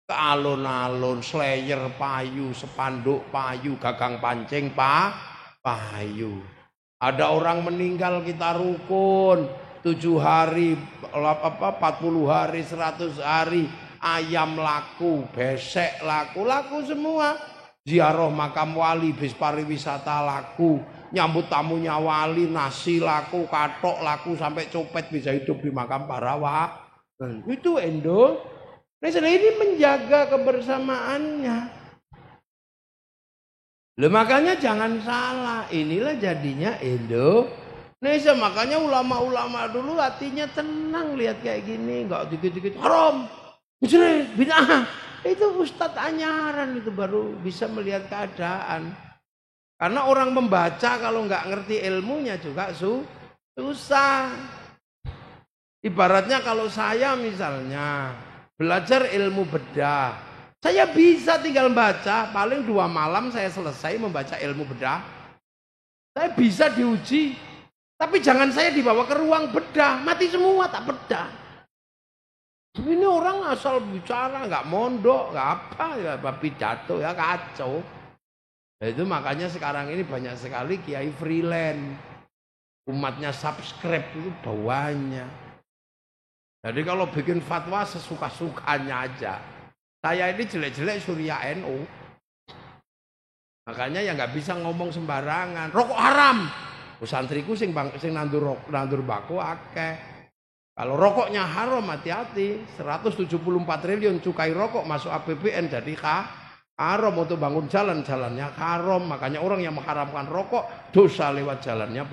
Ke alun-alun, slayer payu, sepanduk payu, gagang pancing payu. Ada orang meninggal kita rukun. 7 hari, 40 hari, 100 hari. Ayam laku, besek laku semua. Ziarah makam wali, bis pariwisata laku, nyambut tamunya wali, nasi laku, katok laku, sampai copet bisa hidup di makam para wali. Itu Indonesia ini menjaga kebersamaannya. Makanya jangan salah, inilah jadinya Indonesia. Makanya ulama-ulama dulu hatinya tenang lihat kayak gini, nggak dikit-dikit haram, bid'ah. Itu Ustadz anyaran itu baru bisa melihat keadaan. Karena orang membaca kalau nggak ngerti ilmunya juga susah. Ibaratnya kalau saya misalnya belajar ilmu bedah, saya bisa tinggal baca, paling 2 malam saya selesai membaca ilmu bedah. Saya bisa diuji, tapi jangan saya dibawa ke ruang bedah, mati semua tak bedah. Ini orang asal bicara, nggak mondok, nggak apa ya, pidato ya kacau. Nah, itu makanya sekarang ini banyak sekali kiai freelance, umatnya subscribe itu bawahnya. Jadi kalau bikin fatwa sesuka-sukanya aja. Saya ini jelek-jelek Surya NU. Makanya ya nggak bisa ngomong sembarangan. Rokok haram. Santriku sing nandur bako akeh. Kalau rokoknya haram hati-hati, 174 triliun cukai rokok masuk APBN jadi haram. Untuk bangun jalannya haram. Makanya orang yang mengharamkan rokok dosa lewat jalannya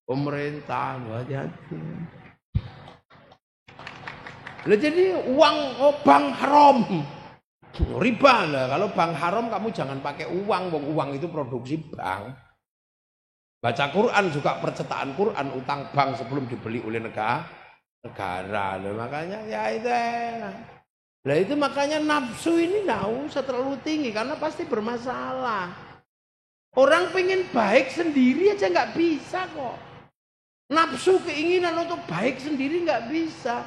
pemerintah. Hati-hati. Jadi uang bank haram, riba lah. Kalau bank haram kamu jangan pakai uang itu produksi bank. Baca Quran juga percetakan Quran, utang bank sebelum dibeli oleh negara. Makanya ya itu Lah itu makanya nafsu ini nggak usah terlalu tinggi karena pasti bermasalah. Orang pengen baik sendiri aja nggak bisa kok. Nafsu keinginan untuk baik sendiri nggak bisa.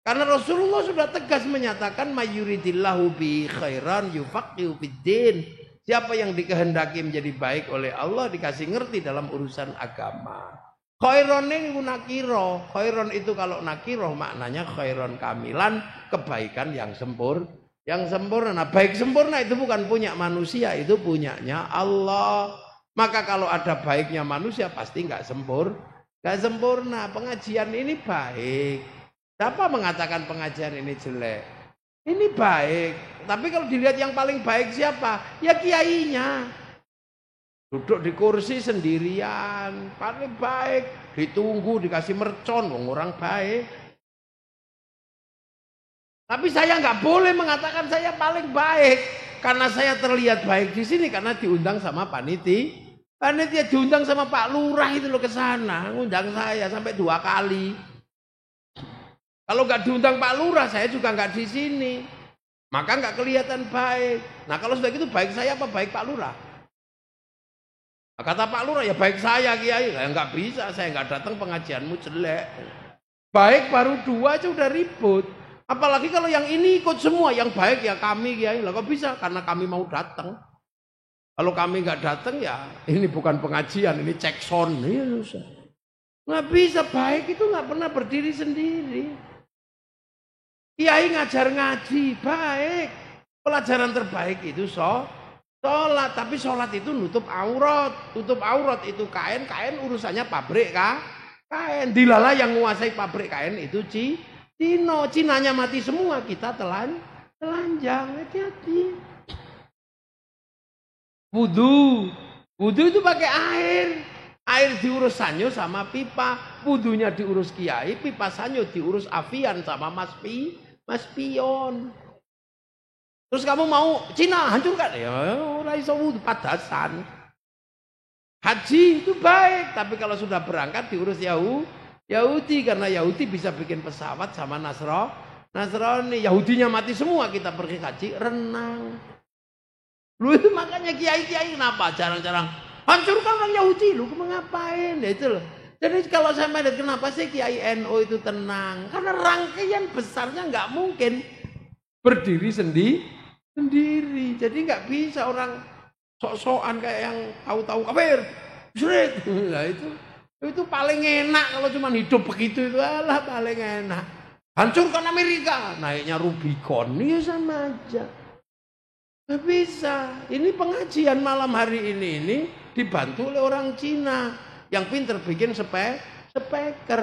Karena Rasulullah sudah tegas menyatakan mayuridillahu bi khairan yufaqihu fiddin. Siapa yang dikehendaki menjadi baik oleh Allah dikasih ngerti dalam urusan agama. Khairon ini nakiro. Khairon itu kalau nakiro maknanya khairon kamilan, kebaikan yang sempurna. Nah, baik sempurna itu bukan punya manusia, itu punyanya Allah. Maka kalau ada baiknya manusia pasti nggak sempurna. Pengajian ini baik. Siapa mengatakan pengajian ini jelek? Ini baik. Tapi kalau dilihat yang paling baik siapa? Ya kiainya. Duduk di kursi sendirian, paling baik. Ditunggu, dikasih mercon, orang baik. Tapi saya nggak boleh mengatakan saya paling baik. Karena saya terlihat baik di sini, karena diundang sama panitia. Panitia diundang sama Pak Lurah itu loh ke sana. Ngundang saya sampai 2 kali. Kalau nggak diundang Pak Lurah, saya juga nggak di sini. Maka nggak kelihatan baik. Nah kalau sudah gitu baik saya apa baik Pak Lurah? Kata Pak Lurah, ya baik saya Kiai. Ya nggak bisa, saya nggak datang pengajianmu jelek. Baik baru 2 aja udah ribut. Apalagi kalau yang ini ikut semua, yang baik ya kami Kiai. Lah kok bisa? Karena kami mau datang. Kalau kami nggak datang ya ini bukan pengajian, ini cek sound. Ya susah. Nggak bisa, baik itu nggak pernah berdiri sendiri. Kiai ngajar ngaji, baik. Pelajaran terbaik itu sholat, tapi sholat itu nutup aurat. Tutup aurat itu kain urusannya pabrik kain. Dilala yang menguasai pabrik kain itu Cinanya mati semua, kita telanjang. Hati-hati. Wudu itu pakai air diurus sanyo sama pipa. Wudunya diurus kiai, pipa sanyo diurus afian sama mas pion. Terus kamu mau Cina hancurkan? Ya ora iso wudu padasan. Haji itu baik, tapi kalau sudah berangkat diurus Yahudi, karena Yahudi bisa bikin pesawat sama Nasrani. Yahudinya mati semua, kita pergi haji renang. Lu itu makanya kiai-kiai kenapa jarang-jarang hancurkan orang Yahudi, lu ngapain? Ya itu loh. Jadi kalau saya melihat kenapa sih Kiai NU itu tenang? Karena rangkaian besarnya nggak mungkin berdiri sendiri. Jadi nggak bisa orang sok-sokan kayak yang tahu-tahu kafir, musyrik. Nah itu paling enak kalau cuma hidup begitu itu alah paling enak. Hancurkan Amerika, naiknya Rubicon, ya sama aja. Nggak bisa. Ini pengajian malam hari ini dibantu oleh orang Cina yang pinter bikin speaker.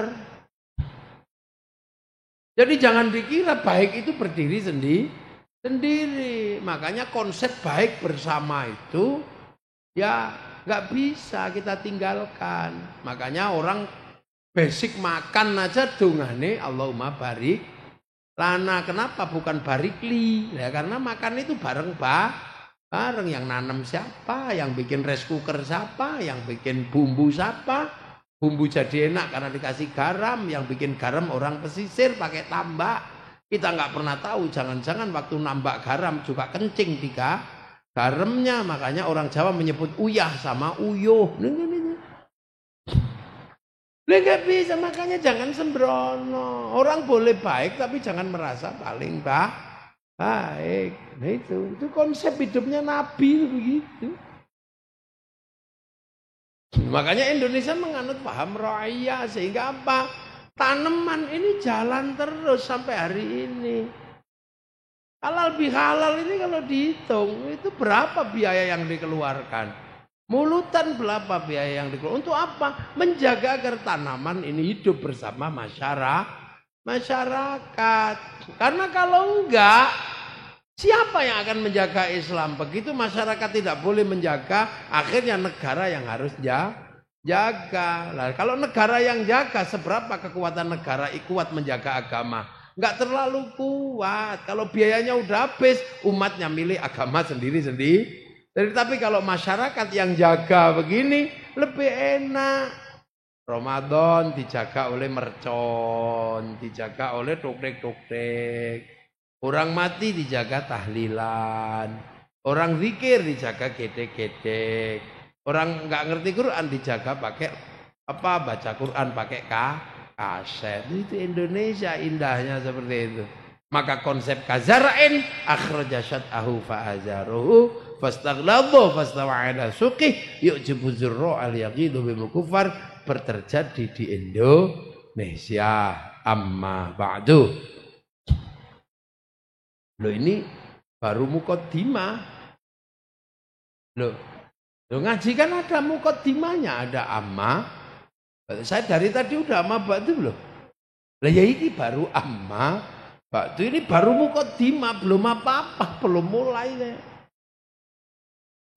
Jadi jangan dikira baik itu berdiri sendiri. Makanya konsep baik bersama itu ya nggak bisa kita tinggalkan. Makanya orang basic makan aja dongane Allahumma barik lana. Kenapa bukan barikli? Ya karena makan itu bareng yang nanam siapa, yang bikin rice cooker siapa, yang bikin bumbu siapa. Bumbu jadi enak karena dikasih garam, yang bikin garam orang pesisir pakai tambak. Kita nggak pernah tahu, jangan-jangan waktu nambak garam juga kencing garamnya. Makanya orang Jawa menyebut uyah sama uyuh. Nggak bisa, makanya jangan sembrono. Orang boleh baik tapi jangan merasa paling baik. Nah itu konsep hidupnya Nabi itu begitu. Makanya Indonesia menganut paham raya, sehingga apa? Tanaman ini jalan terus sampai hari ini. Halal bihalal ini kalau dihitung itu berapa biaya yang dikeluarkan? Mulutan berapa biaya yang dikeluarkan? Untuk apa? Menjaga agar tanaman ini hidup bersama masyarakat. Karena kalau enggak, siapa yang akan menjaga Islam? Begitu masyarakat tidak boleh menjaga, akhirnya negara yang harus jaga. Nah, kalau negara yang jaga, seberapa kekuatan negara kuat menjaga agama? Enggak terlalu kuat. Kalau biayanya udah habis, umatnya milih agama sendiri-sendiri. Tapi kalau masyarakat yang jaga begini lebih enak. Ramadan dijaga oleh mercon, dijaga oleh doktek. Orang mati dijaga tahlilan. Orang zikir dijaga gedek-gedek. Orang nggak ngerti Quran dijaga pakai apa? Baca Quran pakai kaset. Itu Indonesia indahnya seperti itu. Maka konsep kazara'in akhraja syat'ahu fa'azaruhu fastaghladu fastawa 'ala suqih yu'jibu zurra al-yaqidu bimukufar terjadi di Indonesia. Amma ba'du. Loh ini baru muqaddimah. Loh ngaji kan ada muqaddimahnya, ada amma. Saya dari tadi udah amma ba'du loh. Lah ya ini baru amma. Ba'du ini baru muqaddimah, belum apa-apa, belum mulai.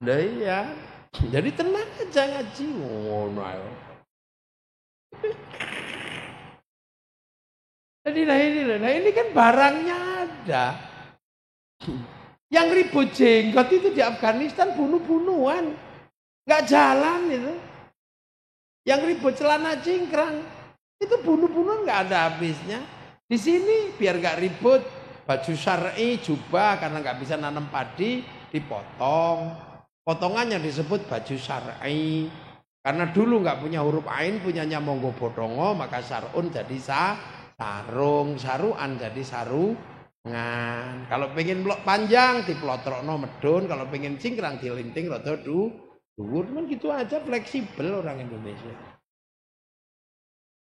Nah iya, Jadi tenang aja ngaji ngono ae. Jadi nah ini kan barangnya ada. Yang ribut jenggot itu di Afghanistan bunuh-bunuhan. Nggak jalan itu. Yang ribut celana cingkrang itu bunuh-bunuhan nggak ada habisnya. Di sini biar nggak ribut, baju syar'i jubah karena nggak bisa nanam padi dipotong. Potongannya disebut baju syar'i. Karena dulu nggak punya huruf ain, punyanya Monggo Bodongo, maka sarun jadi sarung, saruan jadi sarungan. Kalau pengen panjang diplotrokno medun, kalau pengen cingkrang dilinting rada dhuwur, kan gitu aja, fleksibel orang Indonesia.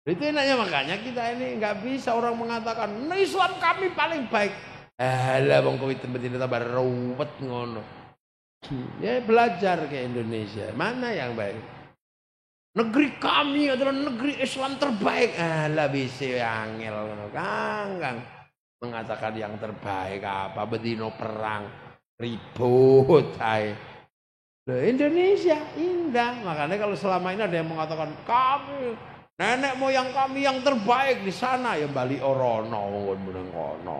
Itu enaknya, makanya kita ini nggak bisa orang mengatakan Islam kami paling baik. Alah wong kowe tempat tambah ruwet ngono. Ya belajar ke Indonesia, mana yang baik? Negeri kami adalah negeri Islam terbaik. Alah bisa angel ngono. Kang mengatakan yang terbaik apa? Bedino perang ribut ae. Indonesia indah. Makanya kalau selama ini ada yang mengatakan kami nenek moyang kami yang terbaik di sana, ya bali orono ngono.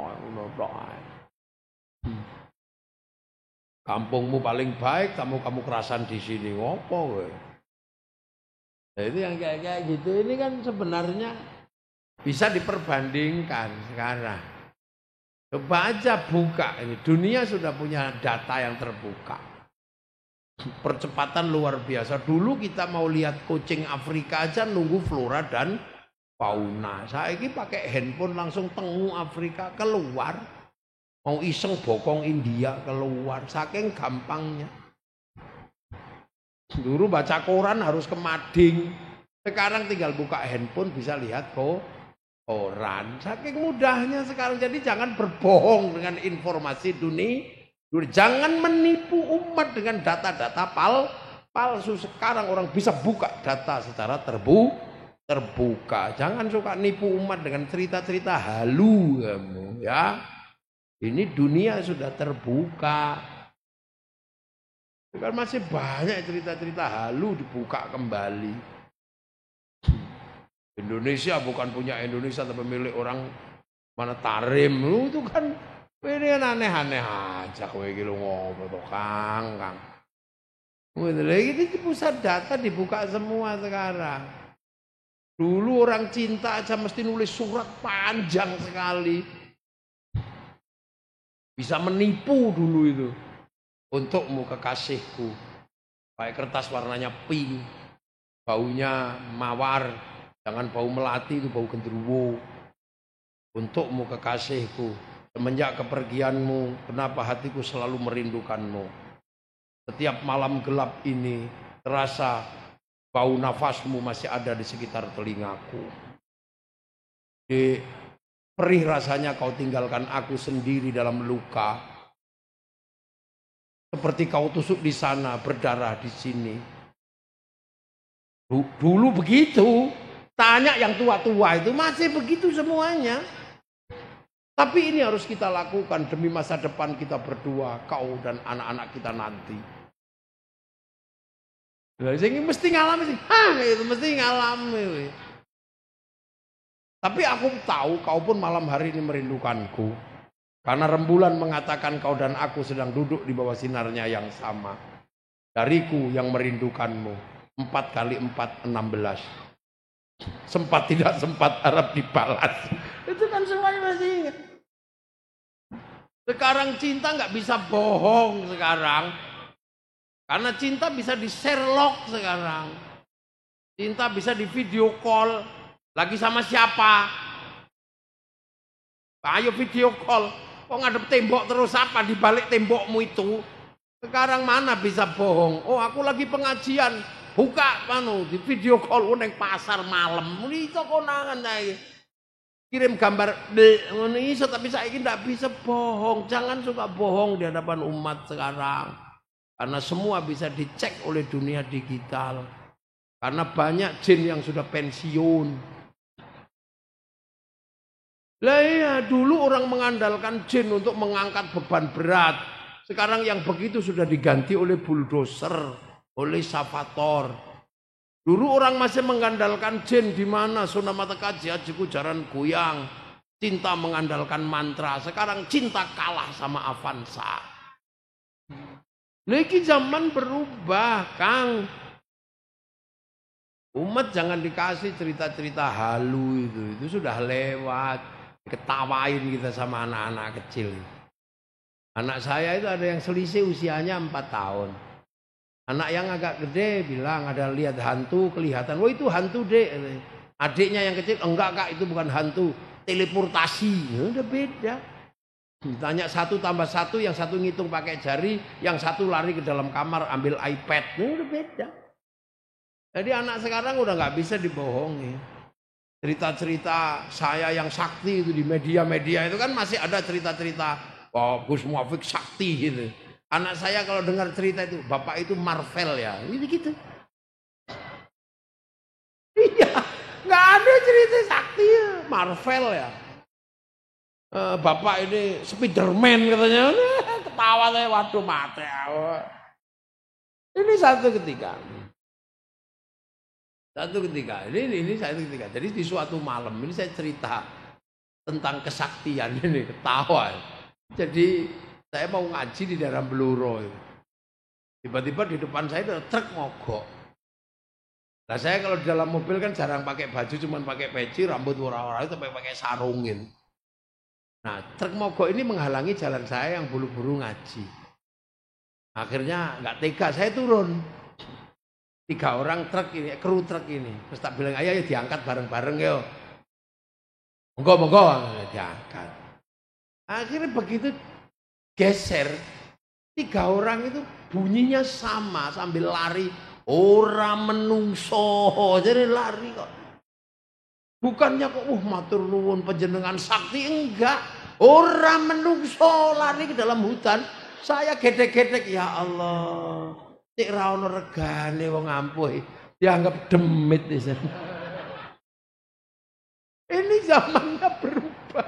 Kampungmu paling baik, kamu kerasan di sini ngopo kowe? Nah, itu yang kayak gitu ini kan sebenarnya bisa diperbandingkan sekarang. Coba aja buka ini, dunia sudah punya data yang terbuka. Percepatan luar biasa. Dulu kita mau lihat kucing Afrika aja nunggu flora dan fauna. Saya ini pakai handphone langsung tengu Afrika keluar. Mau iseng bokong India keluar. Saking gampangnya. Dulu baca koran harus ke Mading. Sekarang tinggal buka handphone bisa lihat koran. Saking mudahnya sekarang. Jadi jangan berbohong dengan informasi dunia. Jangan menipu umat dengan data-data palsu. Sekarang orang bisa buka data secara terbuka. Jangan suka nipu umat dengan cerita-cerita halu kamu, ya. Ini dunia sudah terbuka. Kan masih banyak cerita-cerita halu dibuka kembali. Indonesia bukan punya Indonesia tapi milik orang mana Tarim. Itu kan ini aneh-aneh aja kowe iki lho ngopo to Kang. Ini pusat data dibuka semua sekarang. Dulu orang cinta aja mesti nulis surat panjang sekali. Bisa menipu dulu itu. Untukmu kekasihku. Pakai kertas warnanya pink. Baunya mawar. Jangan bau melati, itu bau genderuwo. Untukmu kekasihku. Semenjak kepergianmu, kenapa hatiku selalu merindukanmu. Setiap malam gelap ini terasa bau nafasmu masih ada di sekitar telingaku. Perih rasanya kau tinggalkan aku sendiri dalam luka. Seperti kau tusuk di sana, berdarah di sini. Dulu begitu. Tanya yang tua-tua itu masih begitu semuanya. Tapi ini harus kita lakukan demi masa depan kita berdua, kau dan anak-anak kita nanti. Jadi mesti ngalami sih. Itu mesti ngalami. Tapi aku tahu kau pun malam hari ini merindukanku. Karena rembulan mengatakan kau dan aku sedang duduk di bawah sinarnya yang sama. Dariku yang merindukanmu. 4 kali 4, 16. Sempat tidak sempat harap dibalas. Itu kan semuanya masih ingat. Sekarang cinta nggak bisa bohong sekarang. Karena cinta bisa di Sherlock sekarang. Cinta bisa di video call. Lagi sama siapa? Ayo video call. Kok ngadep tembok terus apa di balik tembokmu itu? Sekarang mana bisa bohong? Oh aku lagi pengajian. Buka di video call neng pasar malam. Ini konangan saya. Kirim gambar ngono iso tapi saiki ndak bisa bohong. Jangan suka bohong di hadapan umat sekarang. Karena semua bisa dicek oleh dunia digital. Karena banyak jin yang sudah pensiun. Lah iya, dulu orang mengandalkan jin untuk mengangkat beban berat. Sekarang yang begitu sudah diganti oleh bulldozer. oleh Safator. Dulu orang masih mengandalkan jin di mana Sunan Mata Kaji Haji Kujaran goyang. Cinta mengandalkan mantra. Sekarang cinta kalah sama Avanza. Niki zaman berubah, Kang. Umat jangan dikasih cerita-cerita halu itu sudah lewat. Ketawain kita sama anak-anak kecil. Anak saya itu ada yang selisih usianya 4 tahun. Anak yang agak gede bilang ada lihat hantu kelihatan. Oh itu hantu dek. Adiknya yang kecil enggak kak itu bukan hantu. Teleportasi. Ya, udah beda. Ditanya 1 tambah 1 yang satu ngitung pakai jari. Yang satu lari ke dalam kamar ambil iPad. Ya, udah beda. Jadi anak sekarang udah nggak bisa dibohongi. Cerita-cerita saya yang sakti itu di media-media itu kan masih ada cerita-cerita. Oh, Gus Muafik sakti gitu. Anak saya kalau dengar cerita itu, bapak itu Marvel ya, ini gitu. Iya, nggak ada cerita sakti ya, Marvel ya. Bapak ini Spiderman katanya, ketawa saya, waduh mati. Ini satu ketika, jadi di suatu malam ini saya cerita tentang kesaktian ini, ketawa. Jadi saya mau ngaji di daerah Bluro. Tiba-tiba di depan saya ada truk mogok. Nah saya kalau di dalam mobil kan jarang pakai baju, cuma pakai peci, rambut wara-wara itu pakai sarungin. Nah truk mogok ini menghalangi jalan saya yang buru-buru ngaji. Akhirnya nggak tega, saya turun. 3 orang truk ini, kru truk ini. Terus tak bilang, ayo diangkat bareng-bareng yo. Monggo, diangkat. Akhirnya begitu geser, 3 orang itu bunyinya sama sambil lari. Orang menungso, jadi lari kok. Bukannya kok matur nuwun panjenengan sakti, enggak. Orang menungso lari ke dalam hutan. Saya gedek-gedek, ya Allah. Cik ra ono regane wong ampuh. Dianggap demit nih. Ini zamannya berubah.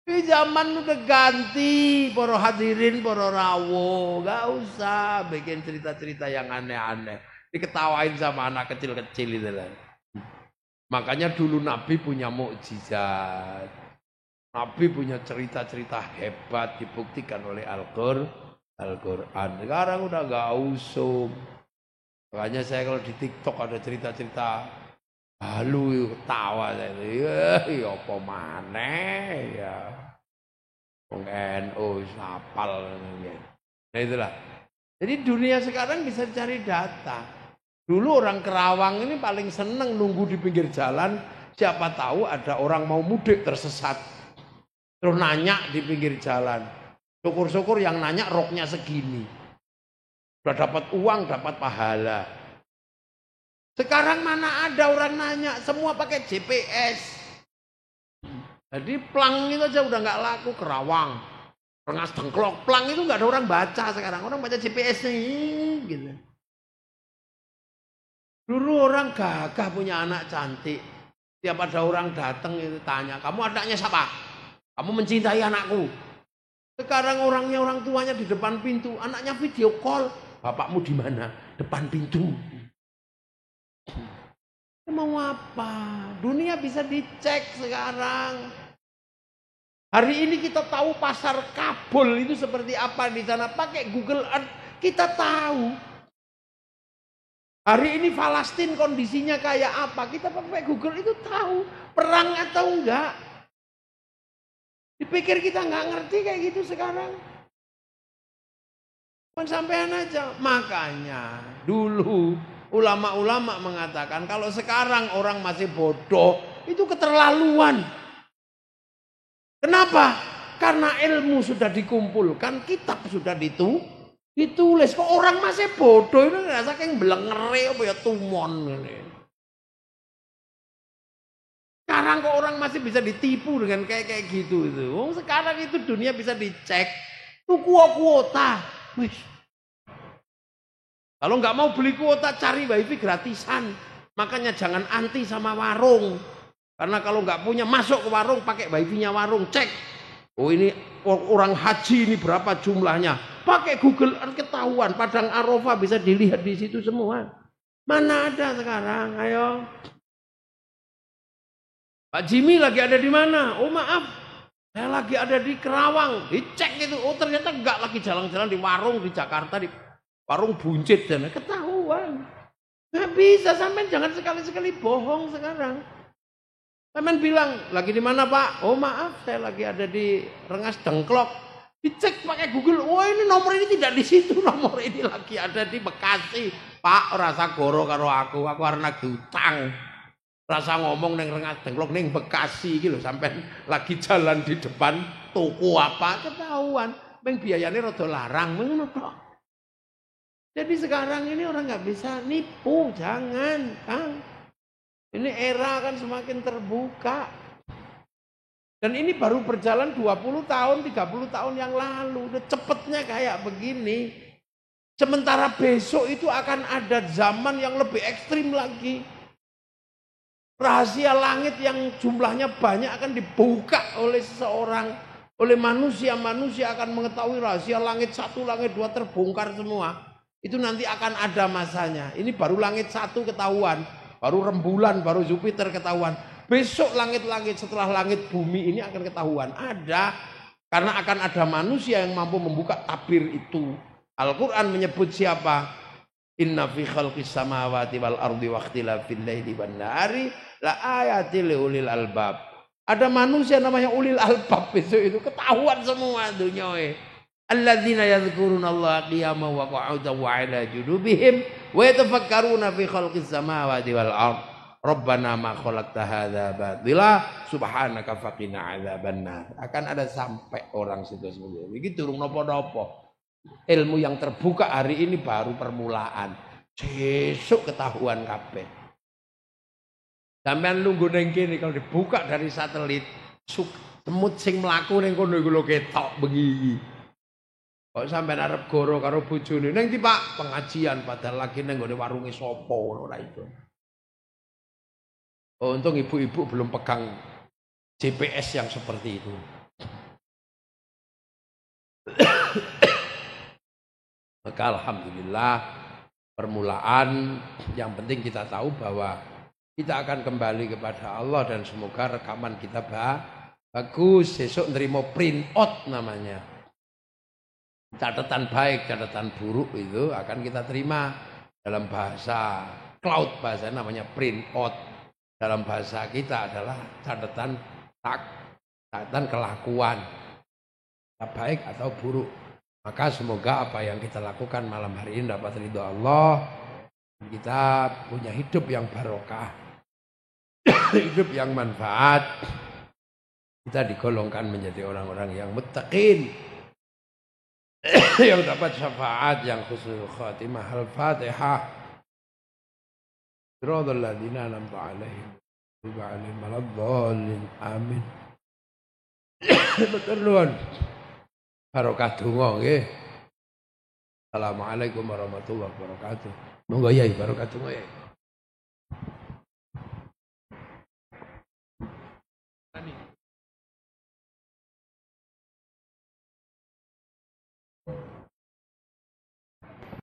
Ini zaman udah ganti, para hadirin, para rawuh, gak usah bikin cerita-cerita yang aneh-aneh. Diketawain sama anak kecil-kecil itu lah. Makanya dulu Nabi punya mukjizat. Nabi punya cerita-cerita hebat dibuktikan oleh Al-Quran. Sekarang udah gak usum. Makanya saya kalau di TikTok ada cerita-cerita halu ketawa saya. Ya apa maneh ya. Wong NU sapal. Nah itulah. Jadi dunia sekarang bisa cari data. Dulu orang Kerawang ini paling seneng nunggu di pinggir jalan. Siapa tahu ada orang mau mudik tersesat. Terus nanya di pinggir jalan. Syukur-syukur yang nanya roknya segini. Sudah dapat uang, dapat pahala. Sekarang mana ada orang nanya, semua pakai GPS. Jadi plang itu aja udah nggak laku. Kerawang, Rengas Dengklok, plang itu nggak ada orang baca sekarang. Orang baca GPS nih, gitu. Dulu orang gagah punya anak cantik. Tiap ada orang datang itu tanya, kamu anaknya siapa? Kamu mencintai anakku? Sekarang orangnya orang tuanya di depan pintu, anaknya video call. Bapakmu di mana? Depan pintu. Mau apa? Dunia bisa dicek sekarang. Hari ini kita tahu pasar Kabul itu seperti apa di sana. Pakai Google Earth kita tahu. Hari ini Palestina kondisinya kayak apa? Kita pakai Google itu tahu. Perang atau enggak? Dipikir kita nggak ngerti kayak gitu sekarang. Sampean aja. Makanya dulu ulama-ulama mengatakan kalau sekarang orang masih bodoh itu keterlaluan. Kenapa? Karena ilmu sudah dikumpulkan, kitab sudah ditulis. Kok orang masih bodoh itu rasa kayak belengere apa ya tumon ini. Sekarang kok orang masih bisa ditipu dengan kayak gitu itu. Sekarang itu dunia bisa dicek. Tuh kuota. Wih. Kalau nggak mau beli kuota cari wifi gratisan. Makanya jangan anti sama warung. Karena kalau nggak punya masuk ke warung pakai wifi-nya warung cek. Oh ini orang haji ini berapa jumlahnya? pakai Google Earth ketahuan. Padang Arafah bisa dilihat di situ semua. Mana ada sekarang? Ayo. Pak Jimmy lagi ada di mana? Oh maaf, saya lagi ada di Kerawang. Dicek itu, oh ternyata enggak lagi jalan-jalan di warung di Jakarta, di warung buncit dan ketahuan. Nggak bisa, sampean jangan sekali-sekali bohong sekarang. Sampean bilang, lagi di mana Pak? Oh maaf, saya lagi ada di Rengas Dengklok. Dicek pakai Google, oh ini nomor ini tidak di situ, nomor ini lagi ada di Bekasi. Pak, rasa goro karo aku karena utang. Rasa ngomong neng Rengas Dengklok neng Bekasi gitu, sampean lagi jalan di depan toko apa ketahuan. Peng biayane rada larang, ngono kok. Jadi sekarang ini orang nggak bisa nipu, jangan, Kang. Ini era kan semakin terbuka. Dan ini baru berjalan 20 tahun, 30 tahun yang lalu. Udah cepetnya kayak begini. Sementara besok itu akan ada zaman yang lebih ekstrim lagi. Rahasia langit yang jumlahnya banyak akan dibuka oleh seseorang. Oleh manusia akan mengetahui rahasia langit 1, langit 2 terbongkar semua. Itu nanti akan ada masanya. Ini baru langit 1 ketahuan. Baru rembulan, baru Jupiter ketahuan. Besok langit-langit setelah langit bumi ini akan ketahuan. Ada. Karena akan ada manusia yang mampu membuka tabir itu. Al-Quran menyebut siapa? Inna fi khalqis samawati wal ardi wa ikhtilafil laili wan nahari la ayatil ulil albab. Ada manusia namanya ulil albab besok itu ketahuan semua dunia. Alladzina yadhkuruna Allah qiyaman wa qu'udan wa 'ala junubihim wa yatafakkaruna fi khalqis samawati wal ard. Rabbana ma khalaqta hadza batila subhanaka faqina 'adzabannar. Akan ada sampai orang situ seperti ini. Iki durung napa-napa. Ilmu yang terbuka hari ini baru permulaan. Sesuk ketahuan kabeh. Sampeyan nunggu ning kene kalau dibuka dari satelit, semut sing mlaku ning kono iku lho ketok bengi. Kok sampean arep goro karo bojone ning ndi Pak? Pengajian padahal lagi ning gone warunge sapa ngono ora itu. Oh, untung ibu-ibu belum pegang GPS yang seperti itu. Maka alhamdulillah permulaan yang penting kita tahu bahwa kita akan kembali kepada Allah dan semoga rekaman kita bagus. Besok nerima print out namanya. Catatan baik, catatan buruk itu akan kita terima dalam bahasa cloud, bahasa namanya print out. Dalam bahasa kita adalah catatan kelakuan, baik atau buruk. Maka semoga apa yang kita lakukan malam hari ini dapat ridho Allah. Kita punya hidup yang barokah, hidup yang manfaat. Kita digolongkan menjadi orang-orang yang muttaqin, yang dapat syafaat, yang husnul khatimah. Al-Fatihah. Siratal ladzina an'amta 'alaihim ghairil maghdubi 'alaihim waladdallin. Amin. Matur nuwun. Barokah donga nggih. Assalamualaikum warahmatullahi wabarakatuh. Monggo Yai barokah donga Yai.